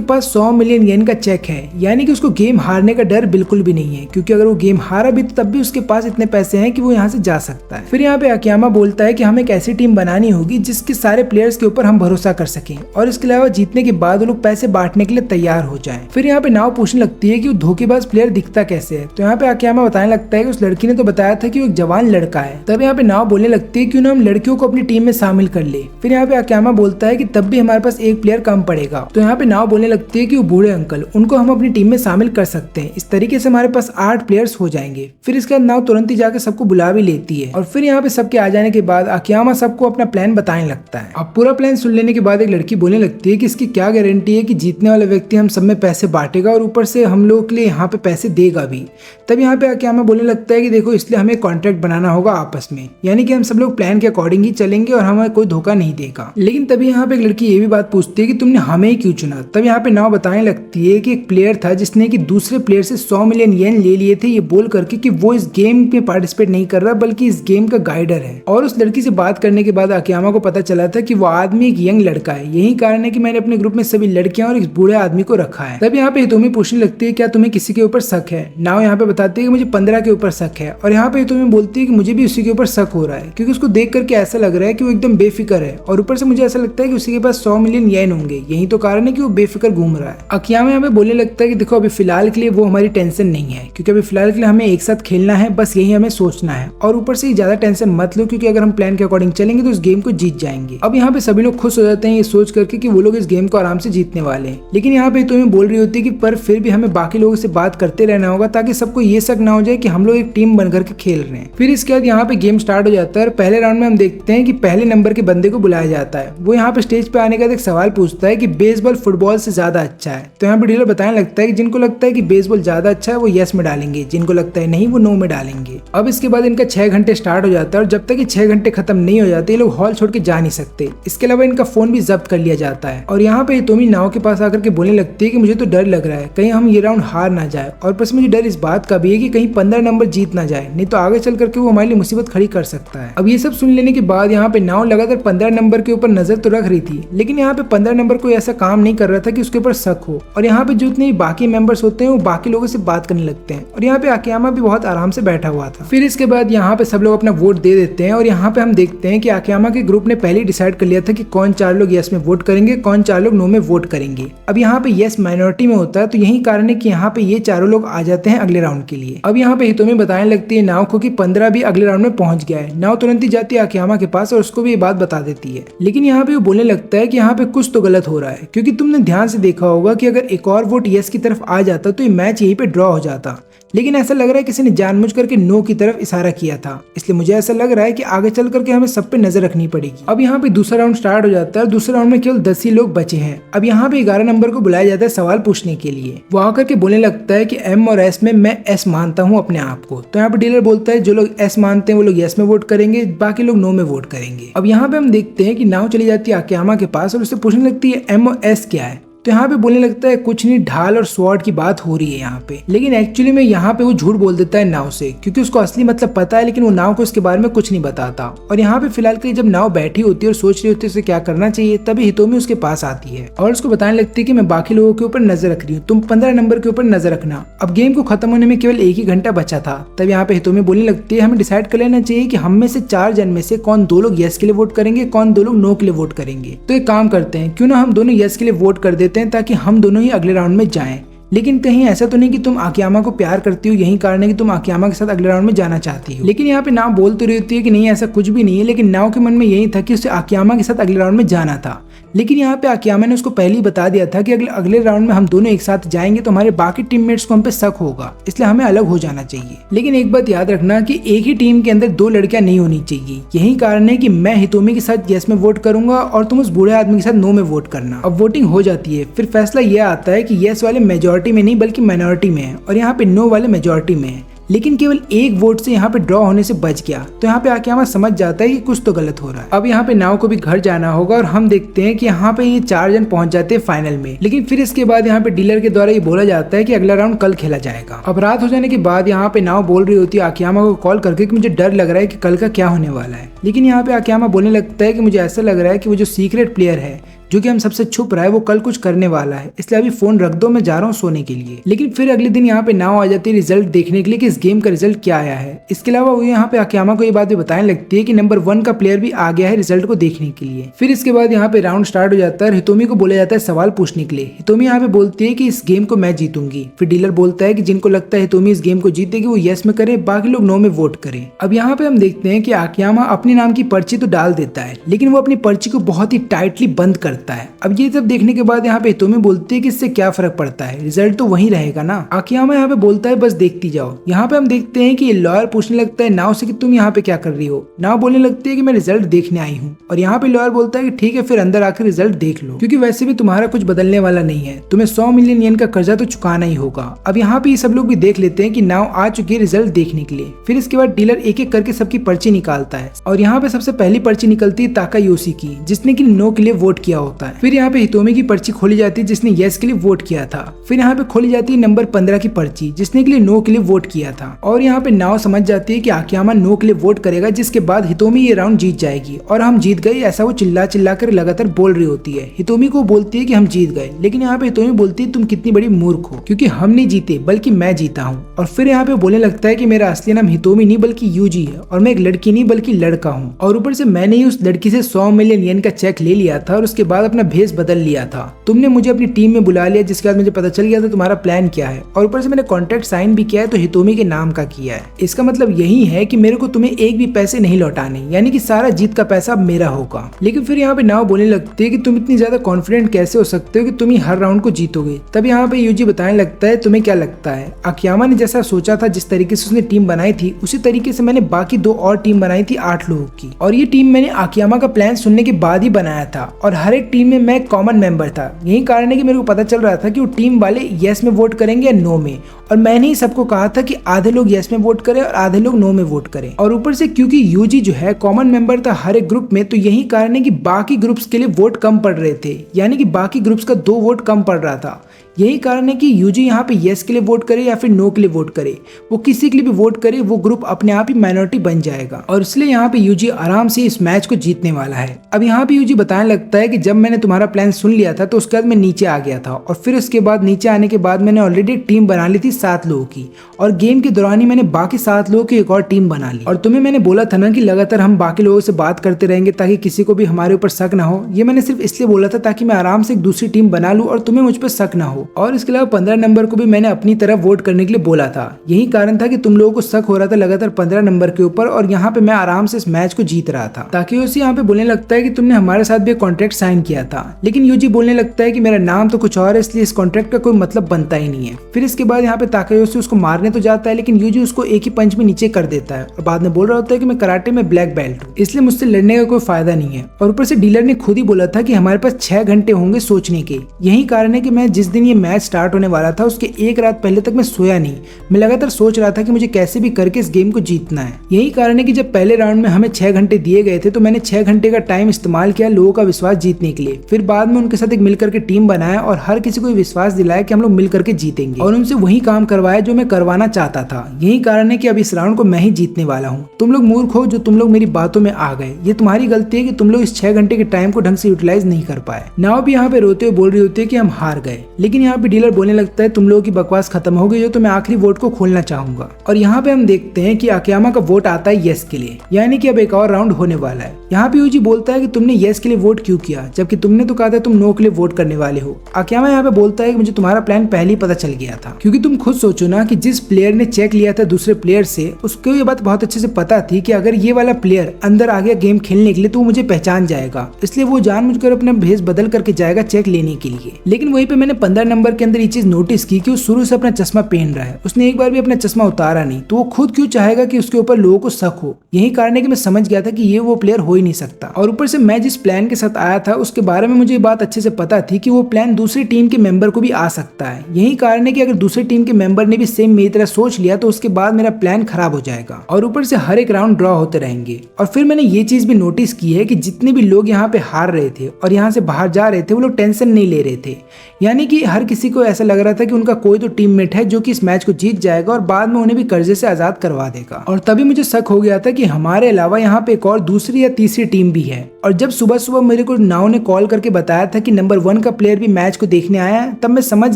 पास 100 मिलियन येन का चेक है, यानी कि उसको गेम हारने का डर बिल्कुल भी नहीं है, क्योंकि अगर वो गेम हारा भी तो तब भी उसके पास इतने पैसे हैं कि वो यहाँ से जा सकता है। फिर यहाँ पे अकियामा बोलता है कि हमें एक ऐसी टीम बनानी होगी जिसके सारे प्लेयर्स के ऊपर हम भरोसा कर सकें, और इसके अलावा जीतने के बाद वो लोग पैसे बांटने के लिए तैयार हो जाएं। फिर यहाँ पे नाव पूछने लगती है कि वो धोखेबाज प्लेयर दिखता कैसे है, तो यहाँ पे अकियामा बताने लगता है कि उस लड़की ने तो बताया था कि वो एक जवान लड़का है। तब यहाँ पे नाव बोलने लगती है क्यों ना हम लड़कियों को अपनी टीम में शामिल कर ले। फिर यहाँ पे अकियामा बोलता है कि तब भी हमारे पास एक प्लेयर कम पड़ेगा, तो यहाँ पे नाव बोलने लगती है कि वो बूढ़े अंकल, उनको हम अपनी टीम में शामिल कर सकते हैं। इस तरीके से हमारे पास 8 प्लेयर्स हो जाएंगे। फिर इसके बाद नाव तुरंत ही जाकर सबको बुला भी लेती है, और फिर यहाँ पे सबके आ जाने के बाद अकियामा सबको अपना प्लान बताने लगता है। अब पूरा प्लान सुन लेने के बाद एक लड़की बोलने लगती है कि इसकी क्या गारंटी है कि जीतने वाला व्यक्ति हम सब में पैसे बांटेगा और ऊपर से हम लोगों के लिए यहाँ पे पैसे देगा भी। तब यहाँ पे अकियामा बोलने लगता है कि देखो, इसलिए हमें कॉन्ट्रैक्ट बनाना होगा आपस में, यानी कि हम सब लोग प्लान के अकॉर्डिंग ही चलेंगे और हमें कोई धोखा नहीं देगा। लेकिन तभी यहाँ पे एक लड़की ये भी बात पूछती है कि तुमने हमें ही क्यों चुना। तब यहाँ पे नाव बताने लगती है कि एक प्लेयर था जिसने कि दूसरे प्लेयर से 100 मिलियन येन ले लिए थे, ये बोल करके कि वो इस गेम में पार्टिसिपेट नहीं कर रहा बल्कि इस गेम का गाइडर है। और उस लड़की से बात करने के बाद अकियामा को पता चला था कि वो आदमी एक यंग लड़का है। यही कारण है कि मैंने अपने ग्रुप में सभी लड़कियां और इस बूढ़े आदमी को रखा है। तब यहाँ पे हितोमी पूछने लगती है क्या तुम्हें किसी के ऊपर शक है। नाव यहाँ पे बताती है कि मुझे 15 के ऊपर शक है, और यहाँ पे हितोमी बोलती है कि मुझे भी उसी के ऊपर शक हो रहा है, क्योंकि उसको देख करके ऐसा लग रहा है कि वो एकदम बेफिक्र है, और ऊपर से मुझे ऐसा लगता है कि उसी के पास 100 मिलियन येन होंगे। यही तो कारण है कि वो बेफिक्र घूम रहा है। अकियामा यहाँ पे बोलने लगता है कि देखो, अभी फिलहाल के लिए वो हमारी टेंशन नहीं है, क्योंकि अभी फिलहाल के लिए हमें एक साथ खेलना है, बस यही हमें सोचना है। और ऊपर से ज्यादा टेंशन मत लो, क्योंकि अगर हम प्लान के अकॉर्डिंग चलेंगे तो इस गेम को जीत जाएंगे। अब यहाँ पे सभी लोग खुश हो जाते हैं ये सोच करके कि वो लोग इस गेम को आराम से जीतने वाले हैं। लेकिन यहाँ पे तुम्हें बोल रही होती है कि पर फिर भी हमें बाकी लोगों से बात करते रहना होगा, ताकि सबको ये शक ना हो जाए कि हम लोग एक टीम बनकर के खेल रहे हैं। फिर इसके बाद यहाँ पे गेम स्टार्ट हो जाता है, और पहले राउंड में हम देखते हैं कि पहले नंबर के बंदे को बुलाया जाता है। वो यहाँ पे स्टेज पे आने का एक सवाल पूछता है कि बेसबॉल फुटबॉल से ज्यादा अच्छा है। तो यहाँ पे डीलर बताने लगता है कि जिनको लगता है कि बेसबॉल ज्यादा अच्छा है वो यस में डालेंगे, जिनको लगता है नहीं वो नो में डालेंगे। अब इसके बाद इनका 6 घंटे स्टार्ट हो जाता है, और जब तक ये 6 घंटे खत्म नहीं हो जाते ये लोग हॉल छोड़ के जा नहीं सकते। इसके अलावा इनका फोन भी जब्त कर लिया जाता है। और यहाँ पे हितोमी नाव के पास आकर के बोलने लगती है कि मुझे तो डर लग रहा है कहीं हम ये राउंड हार ना जाए, और बस मुझे डर इस बात का भी है कि कहीं 15 नंबर जीत ना जाए, नहीं तो आगे चल करके वो हमारे लिए मुसीबत खड़ी कर सकता है। अब ये सब सुन लेने के बाद यहाँ पे नाव लगातार 15 नंबर के ऊपर नजर तो रख रही थी, लेकिन यहाँ पे 15 नंबर कोई ऐसा काम नहीं कर रहा था कि उसके ऊपर शक हो। और यहाँ पे जितने भी बाकी मेंबर्स होते हैं वो बाकी लोगों से बात करने लगते हैं, और यहाँ पे अकियामा भी बहुत आराम से बैठा हुआ था। फिर इसके बाद यहाँ पे सब लोग अपना वोट दे देते हैं, और यहाँ पे हम देखते हैं कि अकियामा के ग्रुप ने पहले डिसाइड कर लिया था कि कौन 4 लोग यस में वोट करेंगे, कौन 4 लोग नो में वोट करेंगे। अब यहाँ पे यस माइनॉरिटी में होता है, तो यही कारण है कि यहाँ पे ये चारों लोग आ जाते हैं अगले राउंड के लिए। अब यहाँ पे हितोमी बताने लगती है नाव को कि 15 भी अगले राउंड में पहुंच गया है। नाव तुरंत ही जाती है अकियामा के पास और उसको भी ये बात बता देती है। लेकिन यहाँ पे वो बोलने लगता है कि यहाँ पे कुछ तो गलत हो रहा है, क्योंकि तुमने ध्यान से देखा होगा कि अगर एक और वोट यस की तरफ आ जाता तो ये मैच यहीं पे ड्रॉ हो जाता। लेकिन ऐसा लग रहा है किसी ने जानबूझ करके नो की तरफ इशारा किया था, इसलिए मुझे ऐसा लग रहा है कि आगे चल करके हमें सब पे नजर रखनी पड़ेगी। अब यहाँ पे दूसरा राउंड स्टार्ट हो जाता है, और दूसरे राउंड में केवल 10 ही लोग बचे हैं। अब यहाँ पे 11 नंबर को बुलाया जाता है सवाल पूछने के लिए। वो आकर के बोलने लगता है कि एम और एस में मैं एस मानता हूँ अपने आप को। तो यहाँ पे डीलर बोलता है जो लोग एस मानते हैं वो लोग यस में वोट करेंगे, बाकी लोग नो में वोट करेंगे। अब यहाँ पे हम देखते हैं कि नाव चली जाती है अकियामा के पास और उससे पूछने लगती है एम और एस क्या है। तो यहाँ पे बोलने लगता है कुछ नहीं, ढाल और स्वॉर्ड की बात हो रही है यहाँ पे। लेकिन एक्चुअली में यहाँ पे वो झूठ बोल देता है नाव से, क्योंकि उसको असली मतलब पता है, लेकिन वो नाव को इसके बारे में कुछ नहीं बताता। और यहाँ पे फिलहाल के जब नाव बैठी होती है और सोच रही होती है उसे क्या करना चाहिए, तभी हितोमी उसके पास आती है और उसको बताने लगती है कि मैं बाकी लोगों के ऊपर नजर रख रही हूँ, तुम 15 नंबर के ऊपर नजर रखना। अब गेम को खत्म होने में केवल 1 ही घंटा बचा था। तब यहाँ पे हितोमी बोलने लगती है हमें डिसाइड कर लेना चाहिए कि हम में से 4 जन में से कौन 2 लोग यस के लिए वोट करेंगे, कौन 2 लोग नो के लिए वोट करेंगे। तो एक काम करते हैं, क्यों ना हम दोनों यस के लिए वोट कर देते हैं, ताकि हम दोनों ही अगले राउंड में जाएं। लेकिन कहीं ऐसा तो नहीं कि तुम आकियामा को प्यार करती हो, यही कारण है कि तुम आकियामा के साथ अगले राउंड में जाना चाहती हो। लेकिन यहाँ पे नाओ बोल तो रही होती है कि नहीं ऐसा कुछ भी नहीं है, लेकिन नाओ के मन में यही था कि उसे आकियामा के साथ अगले राउंड में जाना था। लेकिन यहाँ पे आकियामा ने उसको पहले ही बता दिया था कि अगले राउंड में हम दोनों एक साथ जाएंगे तो हमारे बाकी टीममेट्स को हम पे शक होगा, इसलिए हमें अलग हो जाना चाहिए। लेकिन एक बात याद रखना कि एक ही टीम के अंदर दो लड़कियां नहीं होनी चाहिए। यही कारण है कि मैं हितोमी के साथ यस में वोट करूंगा और तुम उस बूढ़े आदमी के साथ नो में वोट करना। अब वोटिंग हो जाती है, फिर फैसला यह आता है कि यस वाले मेजोरिटी में नहीं बल्कि माइनॉरिटी में है और यहाँ पे नो वाले मेजोरिटी में है। लेकिन केवल एक वोट से यहाँ पे ड्रॉ होने से बच गया, तो यहाँ पे आकियामा समझ जाता है कि कुछ तो गलत हो रहा है। अब यहाँ पे नाओ को भी घर जाना होगा और हम देखते हैं कि यहाँ पे ये 4 जन पहुंच जाते हैं फाइनल में। लेकिन फिर इसके बाद यहाँ पे डीलर के द्वारा ये बोला जाता है कि अगला राउंड कल खेला जाएगा। अब रात हो जाने के बाद यहाँ पे नाओ बोल रही होती है आकियामा को कॉल करके कि मुझे डर लग रहा है कि कल का क्या होने वाला है। लेकिन यहाँ पे आकियामा बोलने लगता है कि मुझे ऐसा लग रहा है कि वो जो सीक्रेट प्लेयर है जो कि हम सबसे छुप रहा है वो कल कुछ करने वाला है, इसलिए अभी फोन रख दो, मैं जा रहा हूँ सोने के लिए। लेकिन फिर अगले दिन यहाँ पे नाओ आ जाती है रिजल्ट देखने के लिए कि इस गेम का रिजल्ट क्या आया है। इसके अलावा वो यहाँ पे आकियामा को ये बात भी बताने लगती है कि नंबर 1 का प्लेयर भी आ गया है रिजल्ट को देखने के लिए। फिर इसके बाद यहाँ पे राउंड स्टार्ट हो जाता है। हितोमी को बोला जाता है सवाल पूछने के लिए। हितोमी यहाँ पे बोलती है कि इस गेम को मैं जीतूंगी। फिर डीलर बोलता है कि जिनको लगता है हितोमी इस गेम को जीतेगी वो यस में करे, बाकी लोग नो में वोट करें। अब यहाँ पे हम देखते हैं कि आकियामा अपने नाम की पर्ची तो डाल देता है, लेकिन वो अपनी पर्ची को बहुत ही टाइटली बंद करता है। अब ये सब देखने के बाद यहाँ पे हितोमी बोलती है कि इससे क्या फर्क पड़ता है, रिजल्ट तो वही रहेगा ना। आकियामा यहाँ पे बोलता है बस देखती जाओ। यहाँ पे हम देखते हैं कि ये लॉयर पूछने लगता है नाओ से कि तुम यहाँ पे क्या कर रही हो। नाओ बोलने लगती है कि मैं रिजल्ट देखने आई हूँ। और यहाँ पे लॉयर बोलता है कि ठीक है फिर अंदर आकर रिजल्ट देख लो, क्योंकि वैसे भी तुम्हारा कुछ बदलने वाला नहीं है, तुम्हें 100 मिलियन येन का कर्जा तो चुकाना ही होगा। अब यहाँ पे सब लोग भी देख लेते हैं कि नाओ आ चुकी है रिजल्ट देखने के लिए। फिर इसके बाद डीलर एक एक करके सबकी पर्ची निकालता है और यहाँ पे सबसे पहली पर्ची निकलती है ताकायोशी की, जिसने की नो के लिए वोट किया होता है। फिर यहाँ पे हितोमी की पर्ची खोली जाती है जिसने यस के लिए वोट किया था। फिर यहाँ पे खोली जाती है नंबर 15 की पर्ची जिसने के लिए नो के लिए वोट किया था। और यहाँ पे नाओ समझ जाती है कि आकियामा नो के लिए वोट करेगा, जिसके बाद हितोमी ये राउंड जीत जाएगी और हम जीत गए, ऐसा वो चिल्ला चिल्ला कर लगातार बोल रही होती है। हितोमी को बोलती है कि हम जीत गए, लेकिन यहाँ पे हितोमी बोलती है तुम कितनी बड़ी मूर्ख हो, क्योंकि हम नहीं जीते बल्कि मैं जीता हूँ। और फिर यहाँ पे बोलने लगता है कि मेरा असली नाम हितोमी नहीं बल्कि यूजी है और मैं एक लड़की नहीं बल्कि लड़का हूँ। और ऊपर से मैंने ही उस लड़की से 100 मिलियन येन का चेक ले लिया था और उसके बाद अपना भेष बदल लिया था। तुमने मुझे अपनी टीम में बुला लिया, जिसके बाद मुझे पता चल गया था तुम्हारा प्लान क्या है। और ऊपर से मैंने कॉन्ट्रैक्ट साइन भी किया है, तो हितोमी के नाम का किया है। इसका मतलब यही है कि मेरे को तुम्हें एक भी पैसे नहीं लौटाने, यानी कि सारा जीत का पैसा अब मेरा होगा। लेकिन फिर यहाँ पे नाओ बोलने लगती है कि तुम इतनी ज्यादा कॉन्फिडेंट कैसे हो सकते हो कि तुम ही हर राउंड को जीतोगे। तब यहाँ पे यूजी बताने लगता है तुम्हें क्या लगता है, आकियामा ने जैसा सोचा था, जिस तरीके से उसने टीम बनाई थी, उसी तरीके से मैंने बाकी 2 और टीम बनाई थी 8 लोगों की। और ये टीम मैंने आकियामा का प्लान सुनने के बाद ही बनाया था और हर एक टीम में मैं कॉमन मेंबर था। यही कारण है कि मेरे को पता चल रहा था कि वो टीम वाले यस में वोट करेंगे या नो में। और मैंने ही सबको कहा था कि आधे लोग यस में वोट करें और आधे लोग नो में वोट करें। और ऊपर से क्योंकि यूजी जो है कॉमन मेंबर था हर एक ग्रुप में, तो यही कारण है कि बाकी ग्रुप्स के लिए वोट कम पड़ रहे थे, यानी कि बाकी ग्रुप्स का 2 वोट कम पड़ रहा था। यही कारण है कि यूजी यहाँ पे यस के लिए वोट करे या फिर नो के लिए वोट करे, वो किसी के लिए भी वोट करे, वो ग्रुप अपने आप ही माइनॉरिटी बन जाएगा। और इसलिए यहाँ पे यूजी आराम से इस मैच को जीतने वाला है। अब यहाँ पे यूजी बताने लगता है कि जब मैंने तुम्हारा प्लान सुन लिया था तो उसके बाद मैं नीचे आ गया था और फिर उसके बाद नीचे आने के बाद मैंने ऑलरेडी एक टीम बना ली थी 7 लोगों की और गेम के दौरान ही मैंने बाकी 7 लोगों की एक और टीम बना ली। और तुम्हें मैंने बोला था ना कि लगातार हम बाकी लोगों से बात करते रहेंगे ताकि किसी को भी हमारे ऊपर शक ना हो। ये मैंने सिर्फ इसलिए बोला था ताकि मैं आराम से एक दूसरी टीम बना लूं और तुम्हें मुझ पर शक ना हो। और इसके अलावा 15 नंबर को भी मैंने अपनी तरफ वोट करने के लिए बोला था। यही कारण था कि तुम लोगों को शक हो रहा था लगातार 15 नंबर के ऊपर और यहाँ पे मैं आराम से इस मैच को जीत रहा था। ताकायोशी यहाँ पे बोलने लगता है कि तुमने हमारे साथ भी कॉन्ट्रैक्ट साइन किया था, लेकिन यूजी बोलने लगता है कि मेरा नाम तो कुछ और है, इसलिए इस कॉन्ट्रैक्ट का कोई मतलब बनता ही नहीं है। फिर इसके बाद यहाँ पे ताकायोशी उसको मारने तो जाता है, लेकिन यूजी उसको एक ही पंच में नीचे कर देता है और बाद में बोल रहा होता है कि मैं कराटे में ब्लैक बेल्ट हूँ, इसलिए मुझसे लड़ने का कोई फायदा नहीं है। और ऊपर से डीलर ने खुद ही बोला था कि हमारे पास 6 घंटे होंगे सोचने के। यही कारण है कि मैं जिस दिन ये मैच स्टार्ट होने वाला था उसके एक रात पहले तक मैं सोया नहीं। मैं लगातार सोच रहा था कि मुझे कैसे भी करके इस गेम को जीतना है। यही कारण है कि जब पहले राउंड में हमें 6 घंटे दिए गए थे तो मैंने 6 घंटे का टाइम इस्तेमाल किया लोगों का विश्वास जीतने के लिए। फिर बाद में उनके साथ एक मिलकर के टीम बनाया और हर किसी को विश्वास दिलाया कि हम लोग मिलकर के जीतेंगे और उनसे वही काम करवाया जो मैं करवाना चाहता था। यही कारण है कि अब इस राउंड को मैं ही जीतने वाला हूँ। तुम लोग मूर्ख हो जो तुम लोग मेरी बातों में आ गए। ये तुम्हारी गलती है कि तुम लोग इस 6 घंटे के टाइम को ढंग से यूटिलाइज नहीं कर पाए। नाओ भी यहाँ पे रोते हुए बोल रही होती है कि हम हार गए, लेकिन यहाँ पे डीलर बोलने लगता है तुम लोगों की बकवास खत्म हो गई हो तो मैं आखिरी वोट को खोलना चाहूंगा। और यहाँ पे हम देखते हैं कि आकियामा का वोट आता है यस के लिए, यानी कि अब एक और राउंड होने वाला है। यहाँ पे यूजी बोलता है कि तुमने यस के लिए वोट क्यों किया, जबकि तुमने तो कहा था तुम नो के लिए वोट करने वाले हो। आकियामा यहाँ पे बोलता है कि मुझे तुम्हारा प्लान पहले ही पता चल गया था, क्योंकि तुम खुद सोचो ना कि जिस प्लेयर ने चेक लिया था दूसरे प्लेयर से, उसको ये बात बहुत अच्छे से पता थी कि अगर ये वाला प्लेयर अंदर आ गया गेम खेलने के लिए तो वो मुझे पहचान जाएगा, इसलिए वो जानबूझकर अपना भेष बदल करके जाएगा चेक लेने के लिए। लेकिन वहीं पे मैंने 15 नंबर के अंदर ये चीज नोटिस की कि वो शुरू से अपना चश्मा पहन रहा है, उसने एक बार भी अपना चश्मा उतारा नहीं, तो वो खुद क्यों चाहेगा कि उसके ऊपर लोगों को शक हो। यही कारण है कि मैं समझ गया था कि ये वो प्लेयर हो ही नहीं सकता। और ऊपर से मैं जिस प्लान के साथ आया था उसके बारे में मुझे ये बात अच्छे से पता थी कि वो प्लान दूसरी टीम के मेंबर को भी आ सकता है। यही कारण है कि अगर दूसरी टीम के मेंबर ने भी सेम मेरी तरह सोच लिया तो उसके बाद मेरा प्लान खराब हो जाएगा और ऊपर से हर एक राउंड ड्रॉ होते रहेंगे। और फिर मैंने ये चीज भी नोटिस की है कि जितने भी लोग यहाँ पे हार रहे थे और यहाँ से बाहर जा रहे थे वो लोग टेंशन नहीं ले रहे थे, यानी कि हर किसी को ऐसा लग रहा था कि उनका कोई तो टीममेट है जो कि इस मैच को जीत जाएगा और बाद में उन्हें भी कर्जे से आजाद करवा देगा। और तभी मुझे शक हो गया था कि हमारे अलावा यहाँ पे एक और दूसरी या तीसरी टीम भी है। और जब सुबह सुबह मेरे को नाव ने कॉल करके बताया था कि नंबर 1 का प्लेयर भी मैच को देखने आया है, तब मैं समझ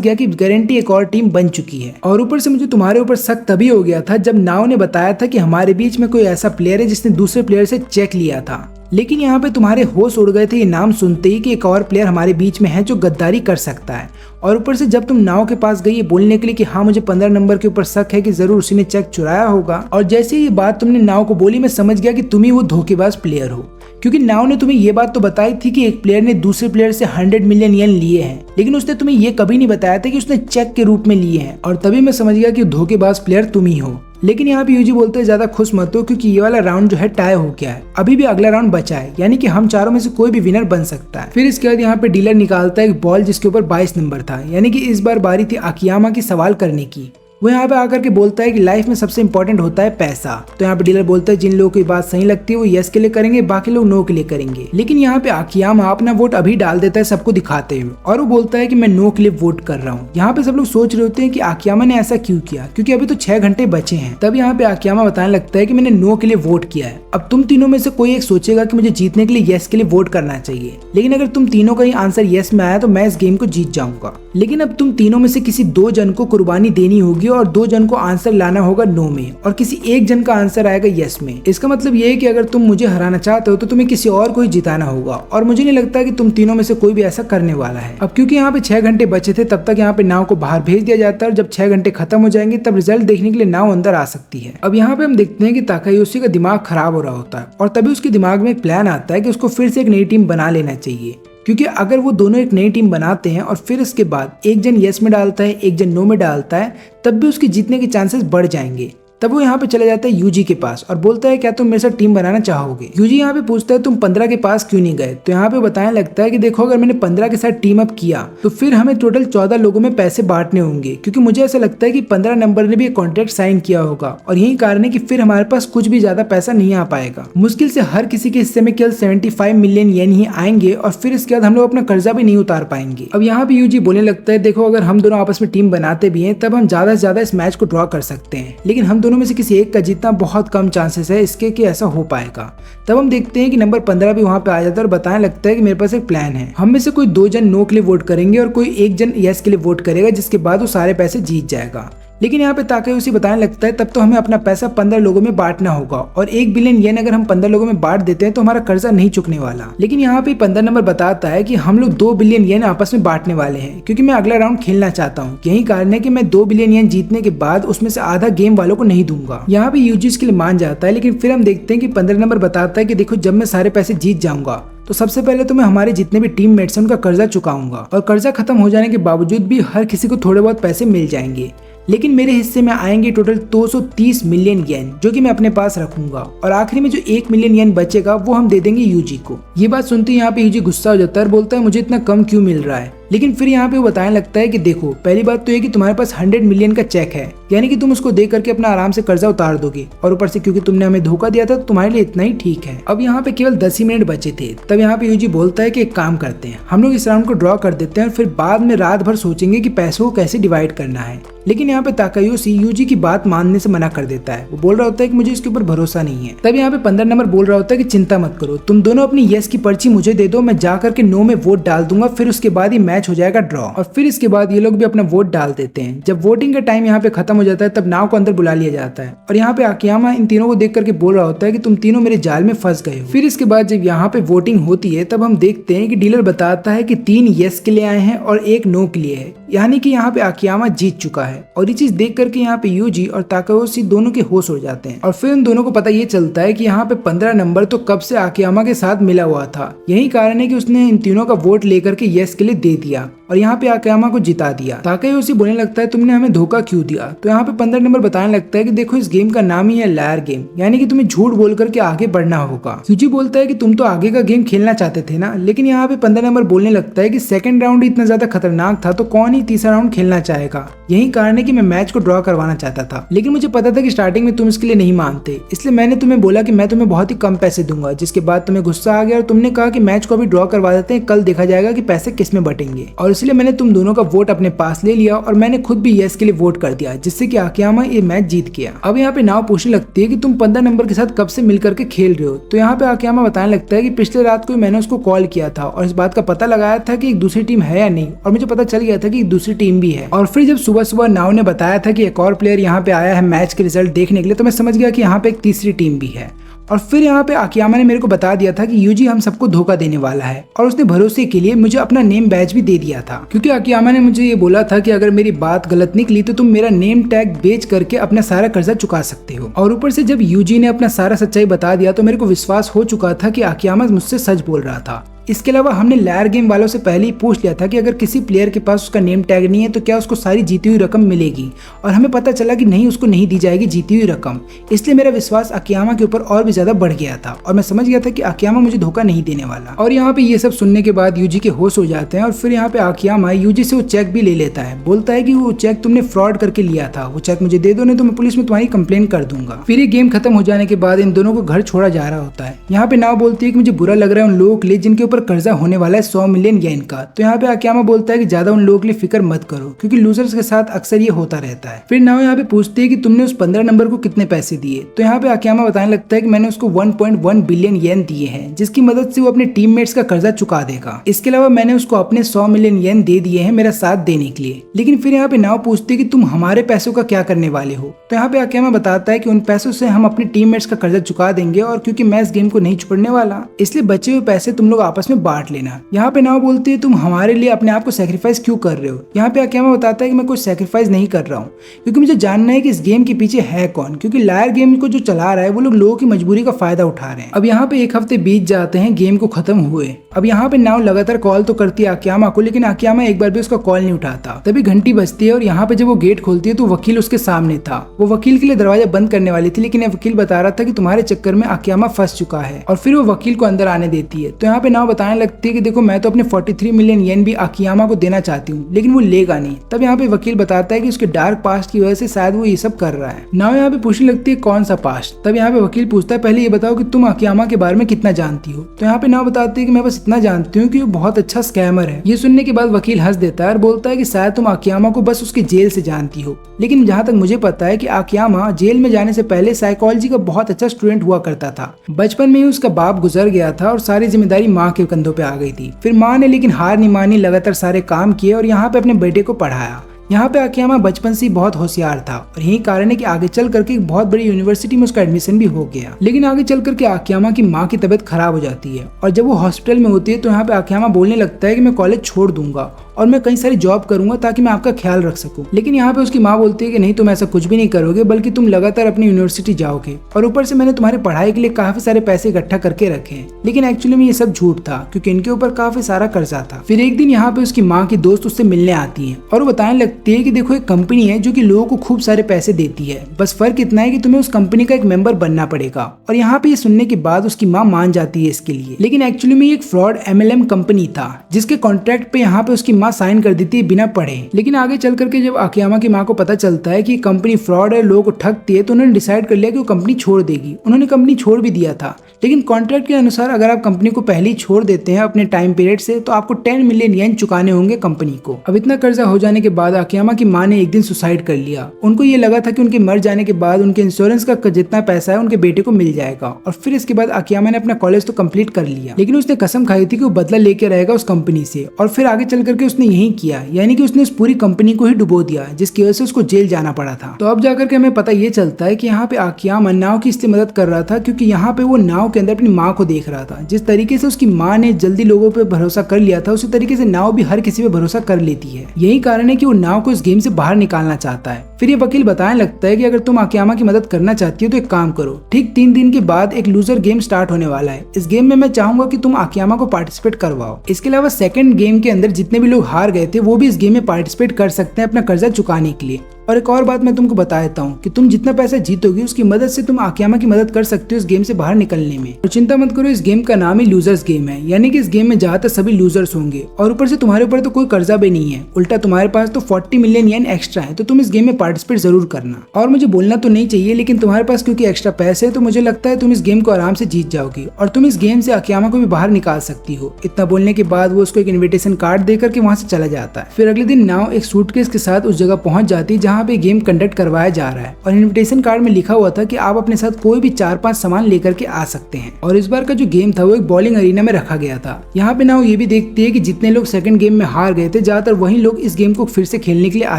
गया कि गारंटी एक और टीम बन चुकी है। और ऊपर से मुझे तुम्हारे ऊपर शक तभी हो गया था जब नाव ने बताया था कि हमारे बीच में कोई ऐसा प्लेयर है जिसने दूसरे प्लेयर से चेक लिया था। लेकिन यहाँ पे तुम्हारे होश उड़ गए थे ये नाम सुनते ही कि एक और प्लेयर हमारे बीच में है जो गद्दारी कर सकता है। और ऊपर से जब तुम नाव के पास गई ये बोलने के लिए कि हाँ मुझे 15 नंबर के ऊपर शक है कि जरूर उसी ने चेक चुराया होगा, और जैसे ये बात तुमने नाव को बोली मैं समझ गया कि तुम ही वो धोखेबाज प्लेयर हो, क्योंकि नाव ने तुम्हें ये बात तो बताई थी कि एक प्लेयर ने दूसरे प्लेयर से 100 मिलियन येन लिए हैं, लेकिन उसने तुम्हें ये कभी नहीं बताया था कि उसने चेक के रूप में लिए हैं। और तभी मैं समझ गया कि धोखेबाज प्लेयर तुम ही हो। लेकिन यहाँ पे यूजी बोलते हैं ज्यादा खुश मत हो, क्योंकि ये वाला राउंड जो है टाई हो गया है, अभी भी अगला राउंड बचा है, यानी कि हम चारों में से कोई भी विनर बन सकता है। फिर इसके बाद यहाँ पे डीलर निकालता है एक बॉल जिसके ऊपर 22 नंबर था, यानी कि इस बार बारी थी आकियामा की सवाल करने की। वो यहाँ पे आकर के बोलता है कि लाइफ में सबसे इंपॉर्टेंट होता है पैसा। तो यहाँ पे डीलर बोलता है जिन लोगों की बात सही लगती है वो यस के लिए करेंगे, बाकी लोग नो के लिए करेंगे। लेकिन यहाँ पे आकियामा अपना वोट अभी डाल देता है सबको दिखाते हुए, और वो बोलता है कि मैं नो के लिए वोट कर रहा हूँ। यहाँ पे सब लोग सोच रहे होते हैं कि आकियामा ने ऐसा क्यों किया, क्योंकि अभी तो 6 घंटे बचे हैं। तब यहाँ पे आकियामा बताने लगता है कि मैंने नो के लिए वोट किया है। अब तुम तीनों में से कोई एक सोचेगा कि मुझे जीतने के लिए यस के लिए वोट करना चाहिए, लेकिन अगर तुम तीनों का ही आंसर यस में आया तो मैं इस गेम को जीत जाऊंगा। लेकिन अब तुम तीनों में से किसी 2 जन को कुर्बानी देनी होगी और 2 जन को आंसर लाना होगा नो में, और किसी एक जन का आंसर आएगा यस में। इसका मतलब ये है कि अगर तुम मुझे हराना चाहते हो तो तुम्हें किसी और को ही जिताना होगा, और मुझे नहीं लगता कि तुम तीनों में से कोई भी ऐसा करने वाला है। अब क्योंकि यहाँ पे 6 घंटे बचे थे तब तक यहाँ पे नाव को बाहर भेज दिया जाता है, और जब 6 घंटे खत्म हो जाएंगे तब रिजल्ट देखने के लिए नाव अंदर आ सकती है। अब यहाँ पे हम देखते हैं कि ताकायोशी का दिमाग खराब हो रहा होता है, और तभी उसके दिमाग में एक प्लान आता है कि उसको फिर से एक नई टीम बना लेना चाहिए, क्योंकि अगर वो दोनों एक नई टीम बनाते हैं और फिर इसके बाद एक जन यस में डालता है एक जन नो में डालता है, तब भी उसके जीतने के चांसेस बढ़ जाएंगे। तब वो यहाँ पे चला जाता है यूजी के पास और बोलता है क्या तुम मेरे साथ टीम बनाना चाहोगे। यूजी यहाँ पे पूछता है तुम 15 के पास क्यों नहीं गए। तो यहाँ पे बताने लगता है कि देखो अगर मैंने 15 के साथ टीम अप किया तो फिर हमें टोटल 14 लोगों में पैसे बांटने होंगे, क्योंकि मुझे ऐसा लगता है कि 15 नंबर ने भी एक कॉन्ट्रैक्ट साइन किया होगा, और यही कारण है कि फिर हमारे पास कुछ भी ज्यादा पैसा नहीं आ पाएगा। मुश्किल से हर किसी के हिस्से में केवल 75 मिलियन येन ही आएंगे, और फिर इसके बाद हम लोग अपना कर्जा भी नहीं उतार पाएंगे। अब यहाँ पे यूजी बोलने लगता है देखो अगर हम दोनों आपस में टीम बनाते भी हैं तब हम ज्यादा से ज्यादा इस मैच को ड्रॉ कर सकते हैं, लेकिन हम दोनों में से किसी एक का जितना बहुत कम चांसेस है इसके कि ऐसा हो पाएगा। तब हम देखते हैं कि नंबर 15 भी वहां पे आ जाता है और बताने लगता है कि मेरे पास एक प्लान है। हम में से कोई 2 जन नो के लिए वोट करेंगे और कोई एक जन यस के लिए वोट करेगा, जिसके बाद वो सारे पैसे जीत जाएगा। लेकिन यहाँ पे ताकायोशी बताने लगता है तब तो हमें अपना पैसा 15 लोगों में बांटना होगा, और 1 बिलियन येन अगर हम 15 लोगों में बांट देते हैं तो हमारा कर्जा नहीं चुकने वाला। लेकिन यहाँ पे 15 नंबर बताता है कि हम लोग 2 बिलियन येन आपस में बांटने वाले हैं, क्योंकि मैं अगला राउंड खेलना चाहता हूँ। यही कारण है कि मैं 2 बिलियन येन जीतने के बाद उसमें से आधा गेम वालों को नहीं दूंगा। यहाँ पे यूजी इसके लिए मान जाता है, लेकिन फिर हम देखते हैं कि 15 नंबर बताता है कि देखो जब मैं सारे पैसे जीत जाऊंगा तो सबसे पहले तो मैं हमारे जितने भी टीममेट्स हैं उनका कर्जा चुकाऊंगा, और कर्जा खत्म हो जाने के बावजूद भी हर किसी को थोड़े बहुत पैसे मिल जाएंगे। लेकिन मेरे हिस्से में आएंगे टोटल 230 मिलियन येन, जो कि मैं अपने पास रखूंगा, और आखिरी में जो 1 मिलियन येन बचेगा वो हम दे देंगे यूजी को। ये बात सुनते ही यहाँ पे यूजी गुस्सा हो जाता है और बोलता है मुझे इतना कम क्यों मिल रहा है। लेकिन फिर यहाँ पे वो बताने लगता है कि देखो पहली बात तो ये कि तुम्हारे पास 100 मिलियन का चेक है, यानी कि तुम उसको दे करके अपना आराम से कर्जा उतार दोगे, और ऊपर से क्योंकि तुमने हमें धोखा दिया था तो तुम्हारे लिए इतना ही ठीक है। अब यहाँ पे केवल 10 ही मिनट बचे थे। तब यहाँ पे यूजी बोलता है कि एक काम करते हैं, हम लोग इस राउंड को ड्रॉ कर देते हैं और फिर बाद में रात भर सोचेंगे कि पैसों को कैसे डिवाइड करना है। लेकिन यहाँ पे ताकायोशी यूजी की बात मानने से मना कर देता है। वो बोल रहा होता है कि मुझे इसके ऊपर भरोसा नहीं है। तब यहाँ पे 15 नंबर बोल रहा होता है कि चिंता मत करो, तुम दोनों अपनी यस की पर्ची मुझे दे दो, मैं जा करके नो में वोट डाल दूंगा, फिर उसके बाद ही मैच मैच हो जाएगा ड्रॉ। और फिर इसके बाद ये लोग भी अपना वोट डाल देते हैं। जब वोटिंग का टाइम यहाँ पे खत्म हो जाता है तब नाव को अंदर बुला लिया जाता है और यहाँ पे आकियामा इन तीनों को देख करके बोल रहा होता है कि तुम तीनों मेरे जाल में फंस गए हो। फिर इसके बाद जब यहाँ पे वोटिंग होती है तब हम देखते हैं कि डीलर बताता है कि 3 यस के लिए आए हैं और 1 नो के लिए है, यानी कि यहाँ पे आकियामा जीत चुका है। और ये चीज देख करके यहाँ पे यूजी और ताकायोशी दोनों के होश उड़ जाते हैं और फिर उन दोनों को पता ये चलता है कि यहाँ पे 15 नंबर तो कब से आकियामा के साथ मिला हुआ था। यही कारण है कि उसने इन तीनों का वोट लेकर के यस के लिए दे दिया और यहाँ पे आकियामा को जिता दिया। ताकायोशी बोलने लगता है तुमने हमें धोखा क्यों दिया। तो यहाँ पे 15 नंबर बताने लगता है कि देखो इस गेम का नाम ही है लायर गेम, यानी कि तुम्हें झूठ बोल करके आगे बढ़ना होगा। यूजी बोलता है कि तुम तो आगे का गेम खेलना चाहते थे ना, लेकिन यहाँ पे 15 नंबर बोलने लगता है कि सेकंड राउंड इतना ज्यादा खतरनाक था तो कौन ही तीसरा राउंड खेलना चाहेगा। यही कारण है कि मैं मैच को ड्रॉ करवाना चाहता था, लेकिन मुझे पता था कि स्टार्टिंग में तुम इसके लिए नहीं मानते, इसलिए मैंने तुम्हें बोला कि मैं तुम्हें बहुत ही कम पैसे दूंगा। जिसके बाद तुम्हें गुस्सा आ गया और तुमने कहा कि मैच को अभी ड्रॉ करवा देते हैं, कल देखा जाएगा कि पैसे किस में बटेंगे। और इसलिए मैंने तुम दोनों का वोट अपने पास ले लिया और मैंने खुद भी यस के लिए वोट कर दिया, जिससे कि आकियामा ये मैच जीत गया। अब यहाँ पे नाव पूछने लगती है कि तुम 15 नंबर के साथ कब से मिल करके खेल रहे हो। तो यहाँ पे आकियामा बताने लगता है कि पिछले रात को मैंने उसको कॉल किया था और इस बात का पता लगाया था कि एक दूसरी टीम है या नहीं, और मुझे पता चल गया था कि एक दूसरी टीम भी है। और फिर जब सुबह सुबह नाव ने बताया था कि एक और प्लेयर यहाँ पे आया है मैच के रिजल्ट देखने के लिए, तो मैं समझ गया कि यहाँ पे एक तीसरी टीम भी है। और फिर यहाँ पे आकियामा ने मेरे को बता दिया था कि यूजी हम सबको धोखा देने वाला है और उसने भरोसे के लिए मुझे अपना नेम बैज भी दे दिया था, क्योंकि आकियामा ने मुझे ये बोला था कि अगर मेरी बात गलत निकली तो तुम मेरा नेम टैग बेच करके अपना सारा कर्जा चुका सकते हो। और ऊपर से जब यूजी ने अपना सारा सच्चाई बता दिया तो मेरे को विश्वास हो चुका था कि आकियामा मुझसे सच बोल रहा था। इसके अलावा हमने लायर गेम वालों से पहले ही पूछ लिया था कि अगर किसी प्लेयर के पास उसका नेम टैग नहीं है तो क्या उसको सारी जीती हुई रकम मिलेगी, और हमें पता चला कि नहीं, उसको नहीं दी जाएगी जीती हुई रकम। इसलिए मेरा विश्वास आकियामा के ऊपर और भी ज्यादा बढ़ गया था और मैं समझ गया था कि आकियामा मुझे धोखा नहीं देने वाला। और यहाँ पे ये सब सुनने के बाद यूजी के होश हो जाते हैं और फिर यहाँ पे आकियामा यूजी से वो चेक भी ले लेता है। बोलता है कि वो चेक तुमने फ्रॉड करके लिया था, वो चेक मुझे दे दो, नहीं तो मैं पुलिस में तुम्हारी कंप्लेन कर दूंगा। फिर ये गेम खत्म हो जाने के बाद इन दोनों को घर छोड़ा जा रहा होता है। यहाँ पे नाव बोलती है कि मुझे बुरा लग रहा है उन लोगों के लिए जिनके ऊपर कर्जा होने वाला 100 मिलियन येन का। तो यहाँ पे आकियामा बोलता है कि ज्यादा उन लोगों के लिए फिक्र मत करो, क्योंकि लूजर्स के साथ अक्सर ये होता रहता है। फिर नाव यहाँ पे पूछती है कि तुमने उस 15 नंबर को कितने पैसे दिए। तो यहाँ पे आकियामा बताने लगता है कि मैंने उसको 1.1 बिलियन येन दिए हैं, जिसकी मदद से वो अपने टीममेट्स का कर्जा चुका देगा। इसके अलावा मैंने उसको अपने 100 मिलियन येन दे दिए हैं मेरा साथ देने के लिए। लेकिन फिर यहाँ पे नाव पूछती है कि तुम हमारे पैसों का क्या करने वाले हो। तो यहाँ पे आकियामा बताता है कि उन पैसों से हम अपने टीममेट्स का कर्जा चुका देंगे, और क्योंकि मैं इस गेम को नहीं छोड़ने वाला इसलिए बचे हुए पैसे तुम लोग आपस में बांट लेना। यहाँ पे नाव बोलती है तुम हमारे लिए अपने आप को सैक्रिफाइस क्यों कर रहे हो। यहाँ पे आकियामा बताता है कि मैं कोई सैक्रिफाइस नहीं कर रहा हूँ, क्योंकि मुझे जानना है कि इस गेम के पीछे है कौन, क्योंकि लायर गेम को जो चला रहा है वो लोगों की मजबूरी का फायदा उठा रहे हैं। अब यहाँ पे 1 हफ्ते बीत जाते हैं गेम को खत्म हुए। अब यहाँ पे नाव लगातार कॉल तो करती है आकियामा को, लेकिन आकियामा एक बार भी उसका कॉल नहीं उठाता। तभी घंटी बजती है और यहाँ पे जब वो गेट खोलती है तो वकील उसके सामने था। वो वकील के लिए दरवाजा बंद करने वाली थी, लेकिन वकील बता रहा था कि तुम्हारे चक्कर में आकियामा फंस चुका है, और फिर वो वकील को अंदर आने देती है। तो यहाँ पे नाव बताने लगती है कि देखो मैं तो अपने 43 मिलियन येन भी आकियामा को देना चाहती हूँ, लेकिन वो लेगा नहीं। तब यहाँ पे वकील बताता है कि उसके डार्क पास्ट की वजह से शायद वो ये सब कर रहा है। नाव यहाँ पे पूछने लगती है कौन सा पास्ट। तब यहाँ पे वकील पूछता है पहले ये बताओ कि तुम आकियामा के बारे में कितना जानती हो। तो यहाँ पे नाव बताती है कि मैं बस इतना जानती हूँ कि वो बहुत अच्छा स्कैमर है। ये सुनने के बाद वकील हंस देता है और बोलता है कि शायद तुम आकियामा को बस उसके जेल से जानती हो, लेकिन जहाँ तक मुझे पता है कि आकियामा जेल में जाने से पहले साइकोलॉजी का बहुत अच्छा स्टूडेंट हुआ करता था। बचपन में ही उसका बाप गुजर गया था और सारी जिम्मेदारी माँ के कंधों पे आ गई थी। फिर माँ ने लेकिन हार नहीं मानी, लगातार सारे काम किए और यहाँ पे अपने बेटे को पढ़ाया। यहाँ पे आकियामा बचपन से ही बहुत होशियार था और यही कारण है कि आगे चल करके एक बहुत बड़ी यूनिवर्सिटी में उसका एडमिशन भी हो गया। लेकिन आगे चल करके आकियामा की माँ की तबीयत खराब हो जाती है और जब वो हॉस्पिटल में होती है तो यहाँ पे आकियामा बोलने लगता है कि मैं कॉलेज छोड़ दूंगा और मैं कई सारी जॉब करूंगा ताकि मैं आपका ख्याल रख सकूं। लेकिन यहाँ पे उसकी माँ बोलती है कि नहीं, तुम ऐसा कुछ भी नहीं करोगे, बल्कि तुम लगातार अपनी यूनिवर्सिटी जाओगे, और ऊपर से मैंने तुम्हारी पढ़ाई के लिए काफी सारे पैसे इकट्ठा करके रखे हैं। लेकिन एक्चुअली में ये सब झूठ था, क्योंकि इनके ऊपर काफी सारा कर्जा था। फिर एक दिन यहाँ पे उसकी माँ की दोस्त उससे मिलने आती है और वो बताने लगती है कि देखो एक कंपनी है जो कि लोगों को खूब सारे पैसे देती है, बस फर्क इतना है कि तुम्हें उस कंपनी का एक मेंबर बनना पड़ेगा। और यहाँ पे ये सुनने के बाद उसकी माँ मान जाती है इसके लिए। लेकिन एक्चुअली में एक फ्रॉड MLM कंपनी था, जिसके कॉन्ट्रैक्ट पे यहाँ पे उसकी माँ साइन कर देती है बिना पढ़े। लेकिन आगे चल करके जब आकियामा की माँ को पता चलता है कि कंपनी फ्रॉड है, लोगों को ठगती है, तो उन्होंने डिसाइड कर लिया कि वो कंपनी छोड़ देगी। उन्होंने कंपनी छोड़ भी दिया था, लेकिन कॉन्ट्रैक्ट के अनुसार अगर आप कंपनी को पहले ही छोड़ देते हैं अपने टाइम पीरियड से, तो आपको 10 मिलियन येन चुकाने होंगे कंपनी को। अब इतना कर्जा हो जाने के बाद आकियामा की माँ ने एक दिन सुसाइड कर लिया। उनको ये लगा था कि उनके मर जाने के बाद उनके इंश्योरेंस का जितना पैसा है उनके बेटे को मिल जाएगा। और फिर इसके बाद आकियामा ने अपना कॉलेज तो कंप्लीट कर लिया, लेकिन उसने कसम खाई थी कि वो बदला लेके रहेगा उस कंपनी से, और फिर आगे चल करके उसने यही किया, यानी कि उसने उस पूरी कंपनी को ही डुबो दिया, जिसकी वजह से उसको जेल जाना पड़ा था। तो अब जाकर के हमें पता ये चलता है कि यहाँ पे आकियामा नाव की इसलिए मदद कर रहा था क्योंकि यहाँ पे वो नाव के अंदर अपनी माँ को देख रहा था। जिस तरीके से उसकी माँ ने जल्दी लोगों पे भरोसा कर लिया था, उसी तरीके से नाव भी हर किसी पे भरोसा कर लेती है। यही कारण है कि वो नाव को इस गेम से बाहर निकालना चाहता है। फिर ये वकील बताने लगता है कि अगर तुम आकियामा की मदद करना चाहती हो तो एक काम करो, ठीक 3 दिन के बाद एक लूजर गेम स्टार्ट होने वाला है। इस गेम में मैं चाहूंगा कि तुम आकियामा को पार्टिसिपेट करवाओ। इसके अलावा सेकंड गेम के अंदर जितने भी लोग हार गए थे वो भी इस गेम में पार्टिसिपेट कर सकते हैं अपना कर्जा चुकाने के लिए। और एक और बात मैं तुमको बता देता हूँ कि तुम जितना पैसा जीतोगी उसकी मदद से तुम आकियामा की मदद कर सकते हो इस गेम से बाहर निकलने में। और चिंता मत करो, इस गेम का नाम ही लूजर्स गेम है, यानी कि इस गेम में ज्यादातर सभी लूजर्स होंगे। और ऊपर से तुम्हारे ऊपर तो कोई कर्जा भी नहीं है, उल्टा तुम्हारे पास तो 40 मिलियन येन एक्स्ट्रा है। तो तुम इस गेम में पार्टिसिपेट जरूर करना। और मुझे बोलना तो नहीं चाहिए, लेकिन तुम्हारे पास क्योंकि एक्स्ट्रा पैसे है तो मुझे लगता है तुम इस गेम को आराम से जीत जाओगी और तुम इस गेम से आकियामा को भी बाहर निकाल सकती हो। इतना बोलने के बाद वो उसको एक इन्विटेशन कार्ड देकर के वहाँ से चला जाता है। फिर अगले दिन नाव एक सूटकेस के साथ उस जगह पहुंच जाती है जहाँ पे गेम कंडक्ट करवाया जा रहा है। और इन्विटेशन कार्ड में लिखा हुआ था कि आप अपने साथ कोई भी 4-5 सामान लेकर के आ सकते हैं। और इस बार का जो गेम था वो एक बॉलिंग अरीना में रखा गया था। यहाँ पे नाव ये भी देखती है कि जितने लोग सेकंड गेम में हार गए थे ज्यादातर वही लोग इस गेम को फिर से खेलने के लिए आ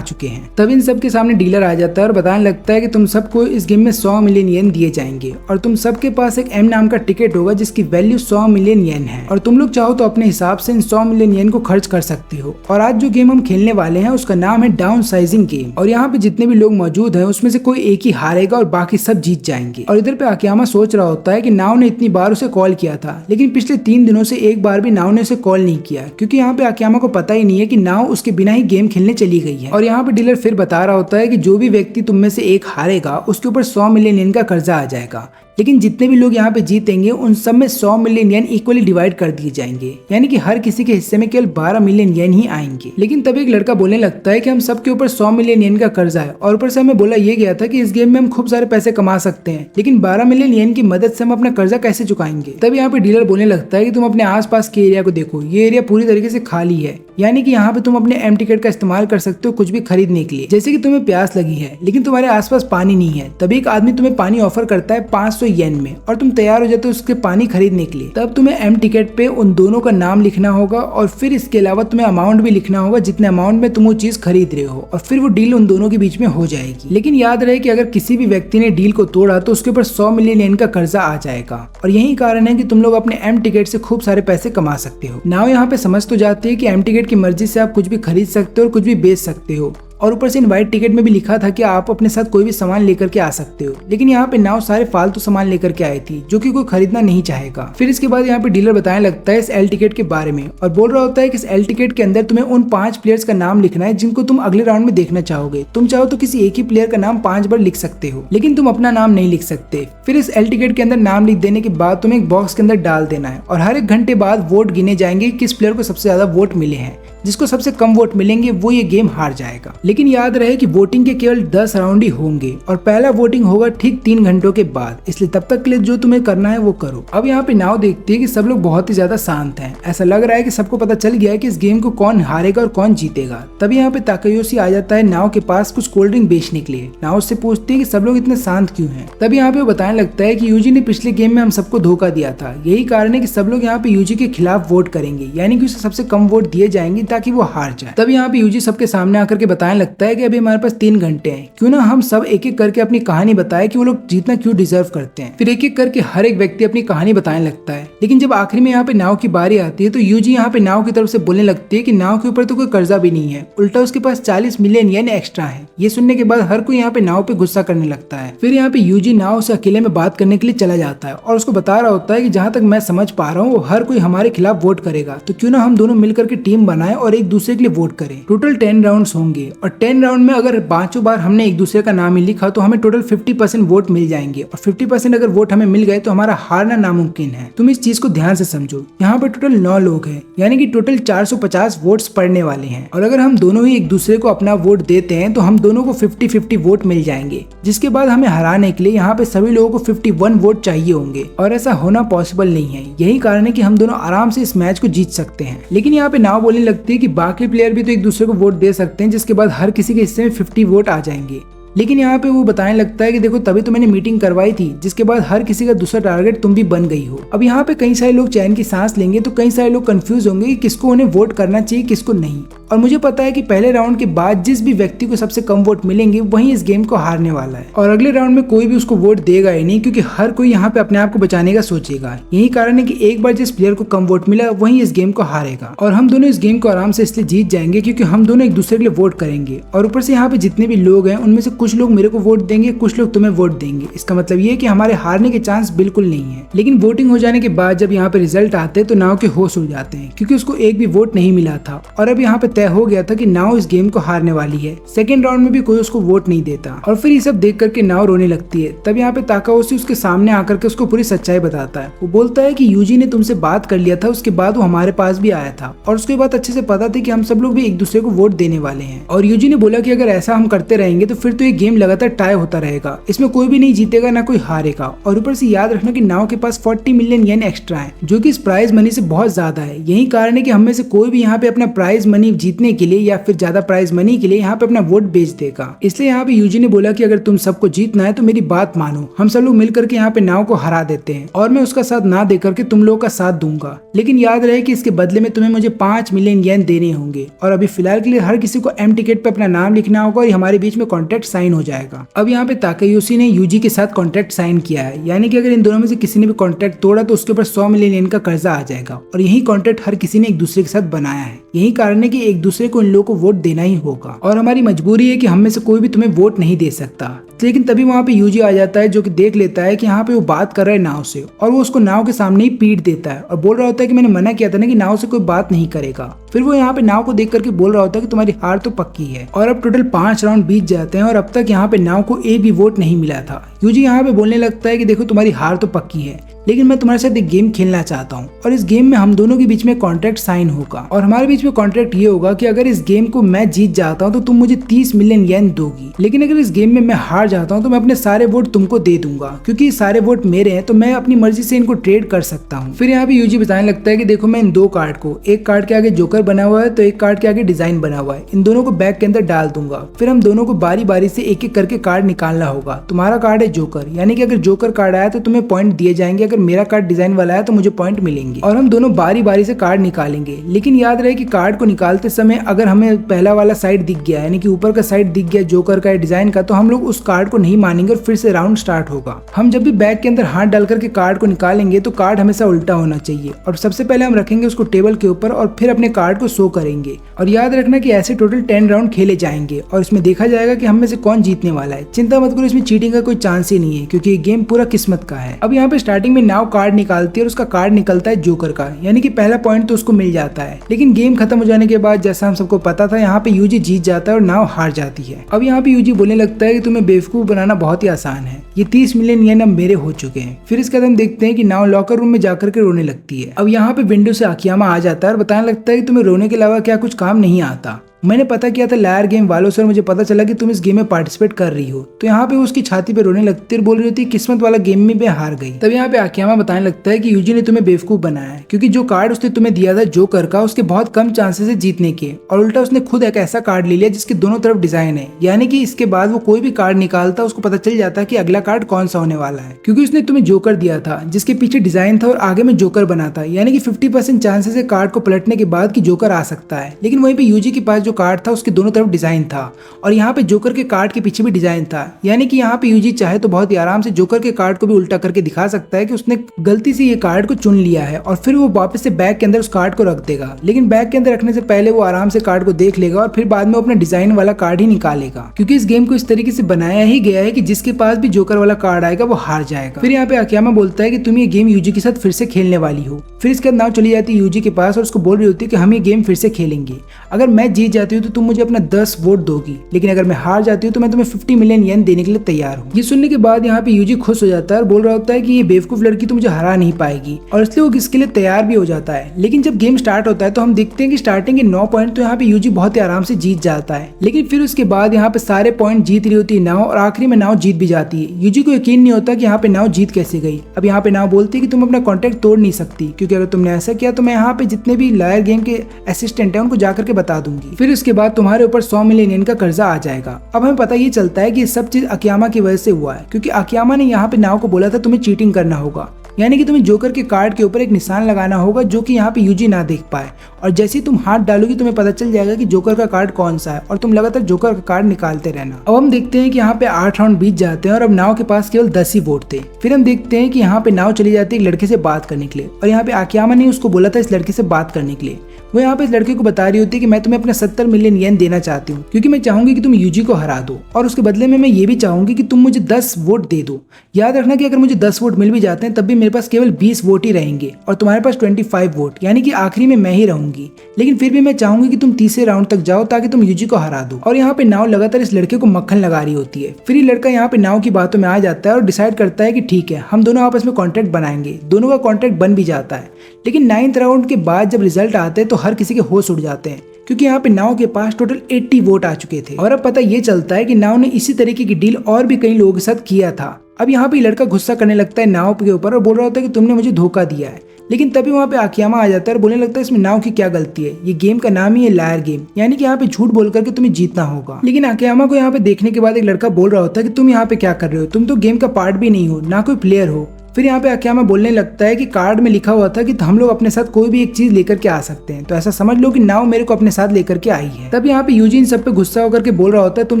चुके हैं। तब इन सब के सामने डीलर आ जाता है और बताने लगता है कि तुम सबको इस गेम में 100 मिलियन येन दिए जाएंगे और तुम सबके पास एक एम नाम का टिकट होगा जिसकी वैल्यू 100 मिलियन येन है। और तुम लोग चाहो तो अपने हिसाब से इन 100 मिलियन येन को खर्च कर सकते हो। और आज जो गेम हम खेलने वाले हैं उसका नाम है डाउन साइजिंग गेम। और यहाँ पे जितने भी लोग मौजूद हैं उसमें से कोई एक ही हारेगा और बाकी सब जीत जाएंगे। और इधर पे आकियामा सोच रहा होता है कि नाव ने इतनी बार उसे कॉल किया था, लेकिन पिछले 3 दिनों से एक बार भी नाव ने उसे कॉल नहीं किया, क्योंकि यहाँ पे आकियामा को पता ही नहीं है कि नाव उसके बिना ही गेम खेलने चली गई है। और यहाँ पे डीलर फिर बता रहा होता है कि जो भी व्यक्ति तुम में से एक हारेगा उसके ऊपर 100 मिलियन येन का कर्जा आ जाएगा, लेकिन जितने भी लोग यहाँ पे जीतेंगे उन सब में 100 मिलियन येन इक्वली डिवाइड कर दिए जाएंगे, यानी कि हर किसी के हिस्से में केवल 12 मिलियन येन ही आएंगे। लेकिन तब एक लड़का बोलने लगता है कि हम सबके ऊपर 100 मिलियन येन का कर्जा है और ऊपर से हमें बोला ये गया था कि इस गेम में हम खूब सारे पैसे कमा सकते हैं, लेकिन 12 मिलियन येन की मदद से हम अपना कर्जा कैसे चुकाएंगे। तब यहाँ पे डीलर बोलने लगता है कि तुम अपने आसपास के एरिया को देखो, ये एरिया पूरी तरीके से खाली है, यानी कि यहाँ पे तुम अपने एम टिकट का इस्तेमाल कर सकते हो कुछ भी खरीदने के लिए। जैसे कि तुम्हें प्यास लगी है लेकिन तुम्हारे आसपास पानी नहीं है, तभी एक आदमी तुम्हें पानी ऑफर करता है 500 येन में और तुम तैयार हो जाते हो उसके पानी खरीदने के लिए। तब तुम्हें एम टिकट पे उन दोनों का नाम लिखना होगा और फिर इसके अलावा तुम्हें अमाउंट भी लिखना होगा जितने अमाउंट में तुम वो चीज खरीद रहे हो, और फिर वो डील उन दोनों के बीच में हो जाएगी। लेकिन याद रहे कि अगर किसी भी व्यक्ति ने डील को तोड़ा तो उसके ऊपर 100 मिलियन येन का कर्जा आ जाएगा। और यही कारण है कि तुम लोग अपने एम टिकट से खूब सारे पैसे कमा सकते हो। नाव यहाँ पे समझ तो जाती है कि एम टिकट की मर्जी से आप कुछ भी खरीद सकते हो और कुछ भी बेच सकते हो, और ऊपर से इन व्हाइट टिकट में भी लिखा था कि आप अपने साथ कोई भी सामान लेकर के आ सकते हो। लेकिन यहाँ पे नाव सारे फालतू सामान लेकर के आई थी जो कि कोई खरीदना नहीं चाहेगा। फिर इसके बाद यहाँ पे डीलर बताने लगता है इस एल टिकट के बारे में और बोल रहा होता है कि इस एल टिकट के अंदर तुम्हें उन 5 प्लेयर्स का नाम लिखना है जिनको तुम अगले राउंड में देखना चाहोगे। तुम चाहो तो किसी एक ही प्लेयर का नाम 5 बार लिख सकते हो, लेकिन तुम अपना नाम नहीं लिख सकते। फिर इस एल टिकट के अंदर नाम लिख देने के बाद तुम्हें एक बॉक्स के अंदर डाल देना है और हर 1 घंटे बाद वोट गिने जाएंगे किस प्लेयर को सबसे ज्यादा वोट मिले हैं। जिसको सबसे कम वोट मिलेंगे वो ये गेम हार जाएगा। लेकिन याद रहे कि वोटिंग के केवल 10 राउंड ही होंगे और पहला वोटिंग होगा ठीक 3 घंटों के बाद, इसलिए तब तक के लिए जो तुम्हें करना है वो करो। अब यहाँ पे नाव देखती है कि सब लोग बहुत ही ज्यादा शांत हैं। ऐसा लग रहा है कि सबको पता चल गया है कि इस गेम को कौन हारेगा और कौन जीतेगा। तभी यहाँ पे ताकायोशी आ जाता है नाव के पास कुछ कोल्ड ड्रिंक बेचने के लिए। नाव उससे पूछती है कि सब लोग इतने शांत क्यों हैं। तभी यहाँ पे वो बताने लगता है कि यूजी ने पिछले गेम में हम सबको धोखा दिया था, यही कारण है कि सब लोग यहाँ पे यूजी के खिलाफ वोट करेंगे, यानी कि उसे सबसे कम वोट दिए जाएंगे ताकि वो हार जाए। तब यहाँ पे यूजी सबके सामने आकर के बताने लगता है कि अभी हमारे पास 3 घंटे हैं, क्यों ना हम सब एक एक करके अपनी कहानी बताए कि वो लोग जीतना क्यों डिजर्व करते हैं। फिर एक एक करके हर एक व्यक्ति अपनी कहानी बताने लगता है। लेकिन जब आखिरी में यहाँ पे नाव की बारी आती है तो यूजी यहाँ पे नाव की तरफ से बोलने लगती है कि नाव के ऊपर तो कोई कर्जा भी नहीं है, उल्टा उसके पास 40 मिलियन येन एक्स्ट्रा है। ये सुनने के बाद हर कोई यहाँ पे नाव पे गुस्सा करने लगता है। फिर यहाँ पे यूजी नाव से अकेले में बात करने के लिए चला जाता है और उसको बता रहा होता है कि जहाँ तक मैं समझ पा रहा हूँ हर कोई हमारे खिलाफ वोट करेगा, तो क्यों ना हम दोनों मिलकर के टीम बनाए और एक दूसरे के लिए वोट करें। टोटल 10 राउंड्स होंगे और 10 राउंड में अगर 5 बार हमने एक दूसरे का नाम ही लिखा तो हमें टोटल 50% वोट मिल जाएंगे और 50% अगर वोट हमें मिल गए तो हमारा हारना नामुमकिन है। तुम इस चीज को ध्यान से समझो। यहाँ पे टोटल 9 लोग हैं, यानी कि टोटल 450 वोट्स पड़ने वाले हैं और अगर हम दोनों ही एक दूसरे को अपना वोट देते हैं तो हम दोनों को 50-50 वोट मिल जाएंगे, जिसके बाद हमें हराने के लिए यहाँ पे सभी लोगों को 51 वोट चाहिए होंगे और ऐसा होना पॉसिबल नहीं है। यही कारण है कि हम दोनों आराम से इस मैच को जीत सकते हैं। लेकिन यहाँ पे नाव बोलने लगती है कि बाकी प्लेयर भी तो एक दूसरे को वोट दे सकते हैं, जिसके बाद हर किसी के हिस्से में 50 वोट आ जाएंगे। लेकिन यहाँ पे वो बताने लगता है कि देखो तभी तो मैंने मीटिंग करवाई थी, जिसके बाद हर किसी का दूसरा टारगेट तुम भी बन गई हो। अब यहाँ पे कई सारे लोग चैन की सांस लेंगे तो कई सारे लोग कंफ्यूज होंगे कि किसको उन्हें वोट करना चाहिए किसको नहीं। और मुझे पता है कि पहले राउंड के बाद जिस भी व्यक्ति को सबसे कम वोट मिलेंगे वही इस गेम को हारने वाला है, और अगले राउंड में कोई भी उसको वोट देगा ही नहीं, क्योंकि हर कोई यहाँ पे अपने आप को बचाने का सोचेगा। यही कारण है कि एक बार जिस प्लेयर को कम वोट मिला वही इस गेम को हारेगा, और हम दोनों इस गेम को आराम से इसलिए जीत जाएंगे क्योंकि हम दोनों एक दूसरे के लिए वोट करेंगे, और ऊपर से यहाँ पे जितने भी लोग हैं उनमें से कुछ लोग मेरे को वोट देंगे, कुछ लोग तुम्हें वोट देंगे। इसका मतलब ये है कि हमारे हारने के चांस बिल्कुल नहीं है। लेकिन वोटिंग हो जाने के बाद जब यहाँ पे रिजल्ट आते हैं तो नाव के होश उड़ जाते हैं, क्योंकि उसको एक भी वोट नहीं मिला था, और अब यहाँ पे तय हो गया था कि नाव इस गेम को हारने वाली है। सेकंड राउंड में भी कोई उसको वोट नहीं देता, और फिर ये सब देख करके नाव रोने लगती है। तब यहाँ पे ताकाओशी उसके सामने आकर के उसको पूरी सच्चाई बताता है। वो बोलता है कि यूजी ने तुमसे बात कर लिया था, उसके बाद वो हमारे पास भी आया था, और उसके बाद अच्छे से पता था कि हम सब लोग भी एक दूसरे को वोट देने वाले हैं। और यूजी ने बोला कि अगर ऐसा हम करते रहेंगे तो फिर तो ये गेम लगातार टाई होता रहेगा, इसमें कोई भी नहीं जीतेगा ना कोई हारेगा। और ऊपर से याद रखना कि नाव के पास 40 मिलियन येन एक्स्ट्रा है, जो कि इस प्राइज मनी से बहुत ज्यादा है। यही कारण है कि हम में से कोई भी यहाँ पे अपना प्राइज मनी जीतने के लिए या फिर ज्यादा प्राइज मनी के लिए यहाँ पे अपना वोट बेच देगा। इसलिए यहाँ पे यूजी ने बोला कि अगर तुम सबको जीतना है तो मेरी बात मानो, हम सब लोग मिलकर के यहाँ पे नाव को हरा देते हैं, और मैं उसका साथ ना देकर के तुम लोगों का साथ दूंगा। लेकिन याद रहे कि इसके बदले में तुम्हें मुझे 5 मिलियन येन देने होंगे, और अभी फिलहाल के लिए हर किसी को एम टिकट पे अपना नाम लिखना होगा और हमारे बीच में कॉन्ट्रैक्ट साइन हो जाएगा। अब यहाँ पे ताकायोशी ने यूजी के साथ कॉन्ट्रैक्ट साइन किया है, यानी कि अगर इन दोनों में से किसी ने भी कॉन्ट्रैक्ट तोड़ा तो उसके ऊपर 100 मिलियन येन का कर्जा आ जाएगा, और यही कॉन्ट्रैक्ट हर किसी ने एक दूसरे के साथ बनाया है। यही कारण है कि एक दूसरे को इन लोगों को वोट देना ही होगा, और हमारी मजबूरी है कि हम में से कोई भी तुम्हें वोट नहीं दे सकता। लेकिन तभी वहाँ पे यूजी आ जाता है, जो कि देख लेता है कि यहाँ पे वो बात कर रहा है नाव से, और वो उसको नाव के सामने ही पीट देता है और बोल रहा होता है कि मैंने मना किया था ना कि नाव से कोई बात नहीं करेगा। फिर वो यहाँ पे नाव को देख करके बोल रहा होता है कि तुम्हारी हार तो पक्की है। और अब टोटल 5 राउंड बीत जाते हैं और अब तक यहाँ पे नाव को एक भी वोट नहीं मिला था। यूजी यहाँ पे बोलने लगता है कि देखो तुम्हारी हार तो पक्की है, लेकिन मैं तुम्हारे साथ एक गेम खेलना चाहता हूँ, और इस गेम में हम दोनों के बीच में कॉन्ट्रैक्ट साइन होगा, और हमारे बीच में कॉन्ट्रैक्ट ये होगा कि अगर इस गेम को मैं जीत जाता हूँ तो तुम मुझे 30 मिलियन येन दोगी, लेकिन अगर इस गेम में मैं हार जाता हूँ तो मैं अपने सारे वोट तुमको दे दूंगा, क्योंकि सारे वोट मेरे हैं तो मैं अपनी मर्जी से इनको ट्रेड कर सकता हूँ। फिर यहाँ पे यूजी बताने लगता है कि देखो मैं इन 2 कार्ड को, एक कार्ड के आगे जोकर बना हुआ है तो एक कार्ड के आगे डिजाइन बना हुआ है, इन दोनों को बैग के अंदर डाल दूंगा। फिर हम दोनों को बारी बारी से एक एक करके कार्ड निकालना होगा। तुम्हारा कार्ड है जोकर, यानी कि अगर जोकर कार्ड आया तो तुम्हें पॉइंट दिए जाएंगे, अगर मेरा कार्ड डिजाइन वाला है तो मुझे पॉइंट मिलेंगे, और हम दोनों बारी बारी से कार्ड निकालेंगे। लेकिन याद रहे कि कार्ड को निकालते समय अगर हमें पहला वाला साइड दिख गया, यानी कि ऊपर का साइड दिख गया जोकर का डिजाइन का, तो हम लोग उस कार्ड को नहीं मानेंगे और फिर से राउंड स्टार्ट होगा। हम जब भी बैग के अंदर हाथ डाल करके कार्ड को निकालेंगे तो कार्ड हमेशा उल्टा होना चाहिए, और सबसे पहले हम रखेंगे उसको टेबल के ऊपर और फिर अपने कार्ड को शो करेंगे। और याद रखना कि ऐसे टोटल 10 राउंड खेले जाएंगे और इसमें देखा जाएगा कि हम में से कौन जीतने वाला है। चिंता मत करो, इसमें चीटिंग का कोई चांस ही नहीं है, क्योंकि ये गेम पूरा किस्मत का है। अब यहाँ पे स्टार्टिंग में नाव कार्ड निकालती है और उसका कार्ड निकलता है जोकर का, यानी कि पहला पॉइंट तो उसको मिल जाता है। लेकिन गेम खत्म हो जाने के बाद जैसा हम सबको पता था, यहाँ पे यूजी जीत जाता है और नाव हार जाती है। अब यहाँ पे यूजी बोलने लगता है कि तुम्हें बेवकूफ बनाना बहुत ही आसान है, ये 30 मिलियन येन अब मेरे हो चुके हैं। फिर इसके बाद हम देखते हैं कि नाव लॉकर रूम में जाकर के रोने लगती है। अब यहाँ पे विंडो से आकियामा आ जाता है और बताने लगता है कि तुम्हें रोने के अलावा क्या कुछ काम नहीं आता। मैंने पता किया था लायर गेम वालों से और मुझे पता चला कि तुम इस गेम में पार्टिसिपेट कर रही हो। तो यहाँ पे उसकी छाती पे रोने लगती है और बोल रही होती है किस्मत वाला गेम में मैं हार गई। तब यहाँ पे आकियामा बताने लगता है कि यूजी ने तुम्हें बेवकूफ बनाया है, क्योंकि जो कार्ड उसने तुम्हें दिया था जोकर का, उसके बहुत कम चांसेस है जीतने के, और उल्टा उसने खुद एक ऐसा कार्ड ले लिया जिसके दोनों तरफ डिजाइन है, यानी कि इसके बाद वो कोई भी कार्ड निकालता उसको पता चल जाता कि अगला कार्ड कौन सा होने वाला है, क्योंकि उसने तुम्हें जोकर दिया था जिसके पीछे डिजाइन था और आगे में जोकर बना था, यानी कि 50% चांसेस है कार्ड को पलटने के बाद कि जोकर आ सकता है। लेकिन वहीं पे यूजी के पास जो कार्ड था उसके दोनों तरफ डिजाइन था, और यहाँ पे जोकर के कार्ड के पीछे भी डिजाइन था, यानी कि यहाँ पे यूजी चाहे तो बहुत ही आराम से जोकर के कार्ड को भी उल्टा करके दिखा सकता है कि उसने गलती से ये कार्ड को चुन लिया है, और फिर वो वापस से बैग के अंदर उस कार्ड को रख देगा। लेकिन बैग के अंदर रखने से पहले वो आराम से कार्ड को देख लेगा और फिर बाद में अपना डिजाइन वाला कार्ड ही निकालेगा, क्योंकि इस गेम को इस तरीके से बनाया ही गया है कि जिसके पास भी जोकर वाला कार्ड आएगा वो हार जाएगा। फिर यहाँ पे आकियामा बोलता है कि तुम ये गेम यूजी के साथ फिर से खेलने वाली हो। फिर इसके बाद नाव चली जाती है यूजी के पास और उसको बोल रही होती है कि हम ये गेम फिर से खेलेंगे, अगर मैं जीत जाती हूँ तो तुम मुझे अपना 10 वोट दोगी, लेकिन अगर मैं हार जाती हूँ तो मैं तुम्हें 50 मिलियन येन देने के लिए तैयार हूँ। ये सुनने के बाद यहाँ पे यूजी खुश हो जाता है और बोल रहा होता है कि ये बेवकूफ लड़की तो मुझे हरा नहीं पाएगी, और इसलिए वो इसके लिए तैयार भी हो जाता है। लेकिन जब गेम स्टार्ट होता है तो हम देखते हैं कि स्टार्टिंग के 9 पॉइंट तो यहाँ पे यूजी बहुत ही आराम से जीत जाता है, लेकिन फिर उसके बाद यहाँ पे सारे पॉइंट जीत रही होती है नाव, और आखिरी में नाव जीत भी जाती है। यूजी को यकीन नहीं होता कि यहाँ पे नाव जीत कैसे गई। अब यहाँ पे नाव बोलती है कि तुम अपना कॉन्ट्रैक्ट तोड़ नहीं सकती, क्योंकि अगर तुमने ऐसा किया तो मैं यहाँ पे जितने भी लायर गेम के असिस्टेंट है उनको जाकर के बता दूंगी, फिर उसके बाद तुम्हारे ऊपर 100 मिलियन येन का कर्जा आ जाएगा। अब हमें पता ये चलता है कि सब चीज आकियामा की वजह से हुआ है, क्योंकि आकियामा ने यहाँ पे नाव को बोला था तुम्हें चीटिंग करना होगा, यानी कि तुम्हें जोकर के कार्ड के ऊपर एक निशान लगाना होगा जो कि यहाँ पे यूजी ना देख पाए, और जैसे ही तुम हाथ डालोगी तुम्हें पता चल जाएगा कि जोकर का कार्ड कौन सा है और तुम लगातार जोकर का कार्ड निकालते रहना। अब हम देखते हैं कि यहाँ पे 8 राउंड बीत जाते हैं और अब नाव के पास केवल 10 ही वोट थे। फिर हम देखते हैं कि यहाँ पे नाव चली जाती है एक लड़के से बात करने के लिए, और यहाँ पे आकियामा ने उसको बोला था इस लड़के से बात करने के लिए। वो यहाँ पे इस लड़के को बता रही होती है कि मैं तुम्हें अपना 70 मिलियन येन देना चाहती हूँ क्योंकि मैं चाहूंगी कि तुम यूजी को हरा दो, और उसके बदले में मैं ये भी चाहूंगी कि तुम मुझे 10 वोट दे दो। याद रखना कि अगर मुझे 10 वोट मिल भी जाते हैं तब भी मेरे पास केवल 20 वोट ही रहेंगे और तुम्हारे पास 25 वोट, यानी कि आखिरी में मैं ही रहूंगी। लेकिन फिर भी मैं चाहूंगी कि तुम तीसरे राउंड तक जाओ ताकि तुम यूजी को हरा दो। और यहाँ पे नाव लगातार इस लड़के को मक्खन लगा रही होती है। फिर ये लड़का यहाँ पे नाव की बातों में आ जाता है और डिसाइड करता है कि ठीक है हम दोनों आपस में कॉन्ट्रैक्ट बनाएंगे। दोनों का कॉन्ट्रैक्ट बन भी जाता है, लेकिन 9th राउंड के बाद जब रिजल्ट आते हैं तो हर किसी के होश उड़ जाते हैं क्योंकि यहाँ पे नाव के पास टोटल 80 वोट आ चुके थे। और अब पता ये चलता है कि नाव ने इसी तरीके की डील और भी कई लोगों के साथ किया था। अब यहाँ पे लड़का गुस्सा करने लगता है नाव के ऊपर और बोल रहा होता है कि तुमने मुझे धोखा दिया है। लेकिन तभी वहाँ पे आकियामा आ जाता है और बोलने लगता है इसमें नाव की क्या गलती है, ये गेम का नाम ही है लायर गेम, यानी कि यहाँ पे झूठ बोल करके तुम्हें जीतना होगा। लेकिन आकियामा को यहाँ पे देखने के बाद एक लड़का बोल रहा होता है कि तुम यहाँ पे क्या कर रहे हो, तुम तो गेम का पार्ट भी नहीं हो, ना कोई प्लेयर हो। फिर यहाँ पे आकियामा बोलने लगता है कि कार्ड में लिखा हुआ था कि हम लोग अपने साथ कोई भी एक चीज लेकर के आ सकते हैं, तो ऐसा समझ लो कि नाव मेरे को अपने साथ लेकर के आई है। तब यहाँ पे यूजी सब पे गुस्सा होकर के बोल रहा होता है तुम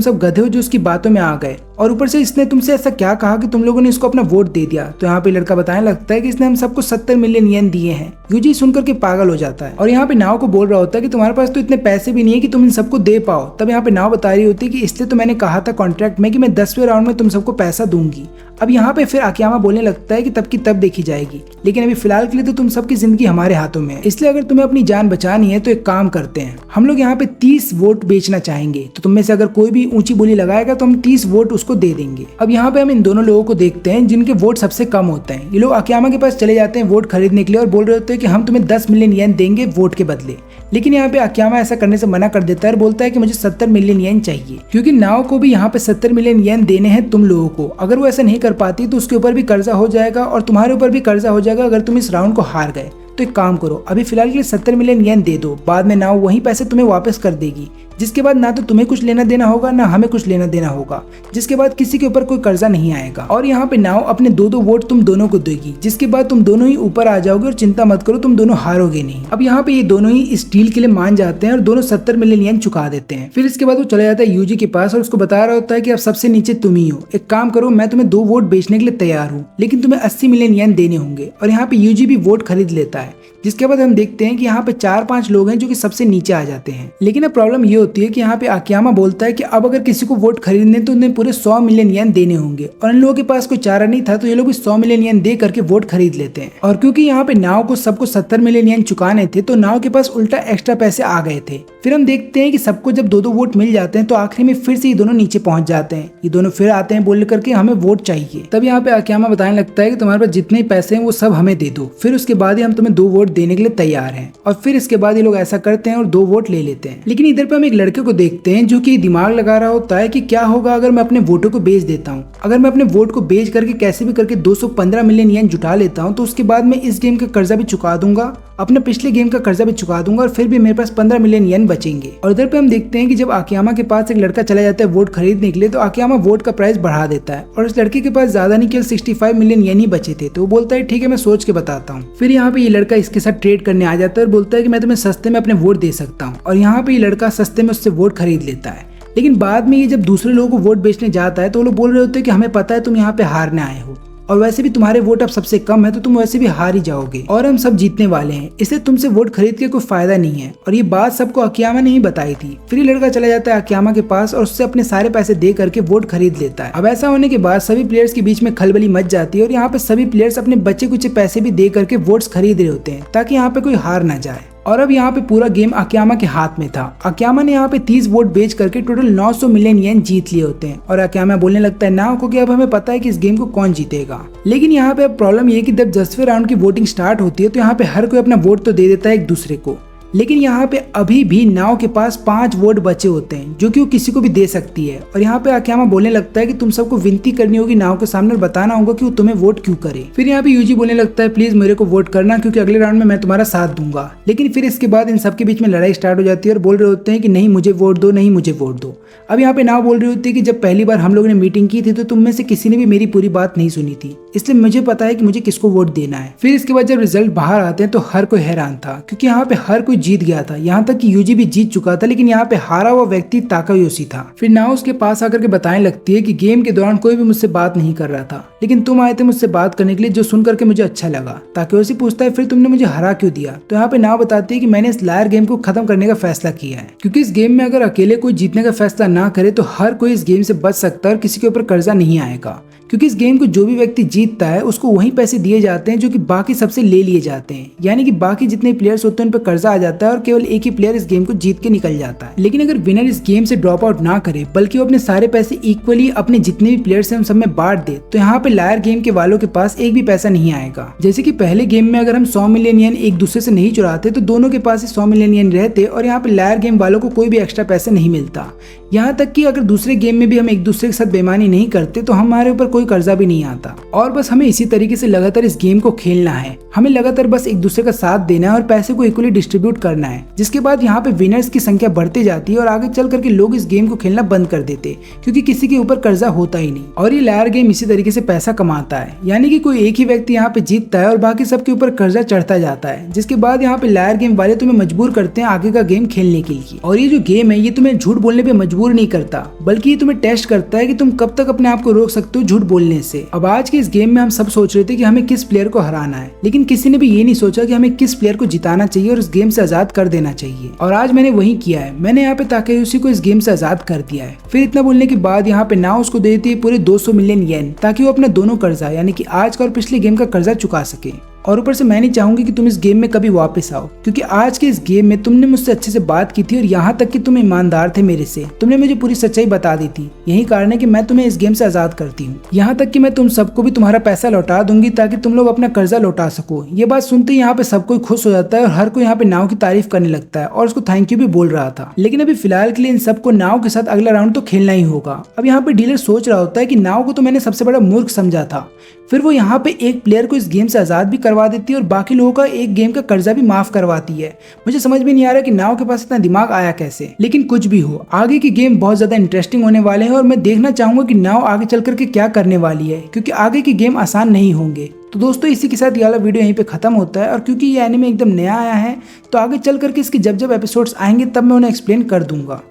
सब गधे हो जो उसकी बातों में आ गए, और ऊपर से इसने तुमसे ऐसा क्या कहा कि तुम लोगों ने इसको अपना वोट दे दिया। तो यहाँ पे लड़का बताने लगता है कि इसने हम सबको 70 मिलियन येन दिए हैं। यूजी सुनकर के पागल हो जाता है और यहाँ पे नाव को बोल रहा होता है कि तुम्हारे पास तो इतने पैसे भी नहीं है कि तुम इन सबको दे पाओ। तब यहाँ पे नाव बता रही होती है कि इसलिए तो मैंने कहा था कॉन्ट्रैक्ट में कि मैं 10वें राउंड में तुम सबको पैसा दूंगी। अब यहाँ पे फिर आकियामा बोलने लगता है कि तब की तब देखी जाएगी, लेकिन अभी फिलहाल के लिए तो तुम सबकी जिंदगी हमारे हाथों में है, इसलिए अगर तुम्हें अपनी जान बचानी है तो एक काम करते हैं, हम लोग यहाँ पे 30 वोट बेचना चाहेंगे, तो तुम में से अगर कोई भी ऊंची बोली लगाएगा तो हम 30 वोट उसको दे देंगे। अब यहाँ पे हम इन दोनों लोगों को देखते हैं जिनके वोट सबसे कम होते हैं। ये लोग आकियामा के पास चले जाते हैं वोट खरीदने के लिए और बोल रहे होते हैं कि हम तुम्हें 10 मिलियन येन देंगे वोट के बदले। लेकिन यहाँ पे आकियामा ऐसा करने से मना कर देता है और बोलता है कि मुझे 70 मिलियन येन चाहिए, क्योंकि नाव को भी यहाँ पे 70 मिलियन येन देने हैं तुम लोगों को। अगर वो ऐसा नहीं कर पाती तो उसके ऊपर भी कर्जा हो जाएगा और तुम्हारे ऊपर भी कर्जा हो जाएगा अगर तुम इस राउंड को हार गए। तो एक काम करो, अभी फिलहाल के लिए 70 मिलियन येन दे दो, बाद में नाव वही पैसे तुम्हें वापस कर देगी, जिसके बाद ना तो तुम्हें कुछ लेना देना होगा ना हमें कुछ लेना देना होगा, जिसके बाद किसी के ऊपर कोई कर्जा नहीं आएगा। और यहाँ पे नाव अपने 2-2 वोट तुम दोनों को देगी, जिसके बाद तुम दोनों ही ऊपर आ जाओगे और चिंता मत करो तुम दोनों हारोगे नहीं। अब यहाँ पे ये दोनों ही इस डील के लिए मान जाते हैं और दोनों 70 मिलियन येन चुका देते हैं। फिर इसके बाद वो चला जाता है यूजी के पास और उसको बता रहा होता है कि अब सबसे नीचे तुम ही हो, एक काम करो मैं तुम्हें 2 वोट बेचने के लिए तैयार हूँ, लेकिन तुम्हें 80 मिलियन येन देने होंगे। और यहाँ पे यूजी भी वोट खरीद लेता है, जिसके बाद हम देखते हैं कि यहाँ पे 4-5 लोग हैं जो कि सबसे नीचे आ जाते हैं। लेकिन अब प्रॉब्लम ये होती है कि यहाँ पे आकियामा बोलता है कि अब अगर किसी को वोट खरीदने तो उन्हें पूरे 100 मिलियन येन देने होंगे, और इन लोगों के पास कोई चारा नहीं था तो ये लोग भी 100 मिलियन येन दे करके वोट खरीद लेते हैं। और क्योंकि यहाँ पे नाव को सबको 70 मिलियन येन चुकाने थे तो नाव के पास उल्टा एक्स्ट्रा पैसे आ गए थे। फिर हम देखते हैं कि सबको जब 2-2 वोट मिल जाते हैं तो आखिरी में फिर से ये दोनों नीचे पहुंच जाते हैं। ये दोनों फिर आते हैं बोल करके हमें वोट चाहिए। तब यहाँ पे आकियामा बताने लगता है कि तुम्हारे पास जितने पैसे हैं वो सब हमें दे दो, फिर उसके बाद ही हम तुम्हें 2 वोट देने के लिए तैयार हैं। और फिर इसके बाद ये लोग ऐसा करते हैं और 2 वोट ले लेते हैं। लेकिन इधर पे हम एक लड़के को देखते हैं जो कि दिमाग लगा रहा होता है कि क्या होगा अगर मैं अपने वोटों को बेच देता हूँ। अगर मैं अपने वोट को बेच करके कैसे भी करके 215 मिलियन येन जुटा लेता हूँ तो उसके बाद मैं इस गेम का कर्जा भी चुका दूंगा, अपने पिछले गेम का कर्जा भी चुका दूंगा और फिर भी मेरे पास 15 मिलियन येन बचेंगे। और इधर पे हम देखते हैं कि जब आकियामा के पास एक लड़का चला जाता है वोट खरीदने के लिए तो आकियामा वोट का प्राइस बढ़ा देता है और इस लड़के के पास ज्यादा नहीं केवल 65 मिलियन येन ही बचे थे। तो वो बोलता है ठीक है मैं सोच के बताता हूँ। फिर यहाँ पे ये लड़का इसके साथ ट्रेड करने आ जाता है और बोलता है कि मैं तुम्हें सस्ते में अपने वोट दे सकता हूँ, और यहाँ पे ये लड़का सस्ते में उससे वोट खरीद लेता है। लेकिन बाद में ये जब दूसरे लोगों को वोट बेचने जाता है तो वो लोग बोल रहे होते हैं कि हमें पता है तुम यहाँ पे हारने आए हो और वैसे भी तुम्हारे वोट अब सबसे कम है तो तुम वैसे भी हार ही जाओगे और हम सब जीतने वाले हैं, इसलिए तुमसे वोट खरीद के कोई फायदा नहीं है। और ये बात सबको आकियामा ने ही बताई थी। फिर ये लड़का चला जाता है आकियामा के पास और उससे अपने सारे पैसे दे करके वोट खरीद लेता है। अब ऐसा होने के बाद सभी प्लेयर्स के बीच में खलबली मच जाती है और यहाँ पे सभी प्लेयर्स अपने बचे कुछ पैसे भी दे करके वोट्स खरीद रहे होते हैं ताकि यहाँ पे कोई हार ना जाए। और अब यहाँ पे पूरा गेम आकियामा के हाथ में था। आकियामा ने यहाँ पे 30 वोट बेच करके टोटल 900 मिलियन येन जीत लिए होते हैं और आकियामा बोलने लगता है नाव को कि अब हमें पता है कि इस गेम को कौन जीतेगा। लेकिन यहाँ पे अब प्रॉब्लम ये है कि जब 10वें राउंड की वोटिंग स्टार्ट होती है तो यहाँ पे हर कोई अपना वोट तो दे देता है एक दूसरे को, लेकिन यहाँ पे अभी भी नाव के पास 5 वोट बचे होते हैं जो कि वो किसी को भी दे सकती है। और यहाँ पे आकियामा बोलने लगता है कि तुम सबको विनती करनी होगी नाव के सामने और बताना होगा कि वो तुम्हें वोट क्यों करे। फिर यहाँ पे यूजी बोलने लगता है प्लीज मेरे को वोट करना क्योंकि अगले राउंड में मैं तुम्हारा साथ दूंगा। लेकिन फिर इसके बाद इन सबके बीच में लड़ाई स्टार्ट हो जाती है और बोल रहे होते हैं कि नहीं मुझे वोट दो, नहीं मुझे वोट दो। अब यहाँ पे नाव बोल रही होती है कि जब पहली बार हम लोगों ने मीटिंग की थी तो तुम में से किसी ने भी मेरी पूरी बात नहीं सुनी थी, इसलिए मुझे पता है कि मुझे किसको वोट देना है। फिर इसके बाद जब रिजल्ट बाहर आते हैं तो हर कोई हैरान था, क्योंकि यहाँ पे हर कोई जीत गया था, यहाँ तक कि यूजी भी जीत चुका था, लेकिन यहाँ पे हारा हुआ व्यक्ति ताकायोशी था। फिर नाओ उसके पास आकर के बताने लगती है कि गेम के दौरान कोई भी मुझसे बात नहीं कर रहा था, लेकिन तुम आए थे मुझसे बात करने के लिए, जो सुन करके मुझे अच्छा लगा। ताकायोशी पूछता है फिर तुमने मुझे हरा क्यों दिया? तो यहाँ पे नाओ बताती है कि मैंने इस लायर गेम को खत्म करने का फैसला किया है, क्योंकि इस गेम में अगर अकेले कोई जीतने का फैसला ना करे तो हर कोई इस गेम से बच सकता है और किसी के ऊपर कर्जा नहीं आएगा, क्योंकि इस गेम को जो भी व्यक्ति जीतता है उसको वही पैसे दिए जाते हैं जो कि बाकी सबसे ले लिए जाते हैं, यानी कि बाकी जितने प्लेयर्स होते हैं उन पर कर्जा आ जाता है और केवल एक ही प्लेयर इस गेम को जीत के निकल जाता है। लेकिन अगर विनर इस गेम से ड्रॉप आउट ना करे बल्कि वो अपने सारे पैसे इक्वली अपने जितने भी प्लेयर्स हैं उन सब में बांट दे, तो यहाँ पे लायर गेम के वालों के पास एक भी पैसा नहीं आएगा। जैसे कि पहले गेम में अगर हम 100 मिलियन येन एक दूसरे से नहीं चुराते तो दोनों के पास 100 मिलियन येन रहते और यहाँ पे लायर गेम वालों को कोई भी एक्स्ट्रा पैसे नहीं मिलता। यहाँ तक कि अगर दूसरे गेम में भी हम एक दूसरे के साथ बेईमानी नहीं करते तो हमारे ऊपर कोई कर्जा भी नहीं आता। और बस हमें इसी तरीके से लगातार इस गेम को खेलना है, हमें लगातार बस एक दूसरे का साथ देना है और पैसे को इक्वली डिस्ट्रीब्यूट करना है, जिसके बाद यहाँ पे विनर्स की संख्या बढ़ती जाती है और आगे चल करके लोग इस गेम को खेलना बंद कर देते, क्योंकि किसी के ऊपर कर्जा होता ही नहीं। और ये लायर गेम इसी तरीके से पैसा कमाता है, यानी कि कोई एक ही व्यक्ति यहाँ पे जीतता है और बाकी सबके ऊपर कर्जा चढ़ता जाता है, जिसके बाद यहाँ पे लायर गेम वाले तुम्हें मजबूर करते हैं आगे का गेम खेलने के लिए। और ये जो गेम है ये तुम्हें झूठ बोलने पे मजबूर नहीं करता, बल्कि ये तुम्हें टेस्ट करता है कि तुम कब तक अपने आप को रोक सकते हो झूठ बोलने से। अब आज के इस गेम में हम सब सोच रहे थे कि हमें किस प्लेयर को हराना है, लेकिन किसी ने भी ये नहीं सोचा कि हमें किस प्लेयर को जिताना चाहिए और इस गेम से आजाद कर देना चाहिए। और आज मैंने वही किया है, मैंने यहाँ पे ताकायोशी को इस गेम से आजाद कर दिया है। फिर इतना बोलने के बाद यहाँ पे नाओ उसको दे देती है पूरे 200 मिलियन येन, ताकि वो अपना दोनों कर्जा यानी कि आज का और पिछले गेम का कर्जा चुका सके। और ऊपर से मैं नहीं चाहूंगी कि तुम इस गेम में कभी वापस आओ, क्योंकि आज के इस गेम में तुमने मुझसे अच्छे से बात की थी और यहाँ तक कि तुम ईमानदार थे मेरे से, तुमने मुझे पूरी सच्चाई बता दी थी। यही कारण है कि मैं तुम्हें इस गेम से आजाद करती हूँ, यहाँ तक कि मैं तुम सबको भी तुम्हारा पैसा लौटा दूंगी ताकि तुम लोग अपना कर्जा लौटा सको। ये बात सुनते ही यहाँ पे सब कोई खुश हो जाता है और हर कोई यहाँ पे नाव की तारीफ करने लगता है और उसको थैंक यू भी बोल रहा था। लेकिन अभी फिलहाल के लिए इन सबको नाव के साथ अगला राउंड तो खेलना ही होगा। अब यहाँ पे डीलर सोच रहा होता है कि नाव को तो मैंने सबसे बड़ा मूर्ख समझा था, फिर वो यहाँ पे एक प्लेयर को इस गेम से आजाद भी करवा देती है और बाकी लोगों का एक गेम का कर्जा भी माफ करवाती है। मुझे समझ में नहीं आ रहा कि नाव के पास इतना दिमाग आया कैसे, लेकिन कुछ भी हो आगे की गेम बहुत ज्यादा इंटरेस्टिंग होने वाले हैं और मैं देखना चाहूंगा कि नाव आगे चल करके क्या करने वाली है, क्योंकि आगे की गेम आसान नहीं होंगे। तो दोस्तों इसी के साथ ये वाला वीडियो यहीं पे खत्म होता है, और क्योंकि ये एनीमे एकदम नया आया है तो आगे चल करके इसके जब जब एपिसोड्स आएंगे तब मैं उन्हें एक्सप्लेन कर दूंगा।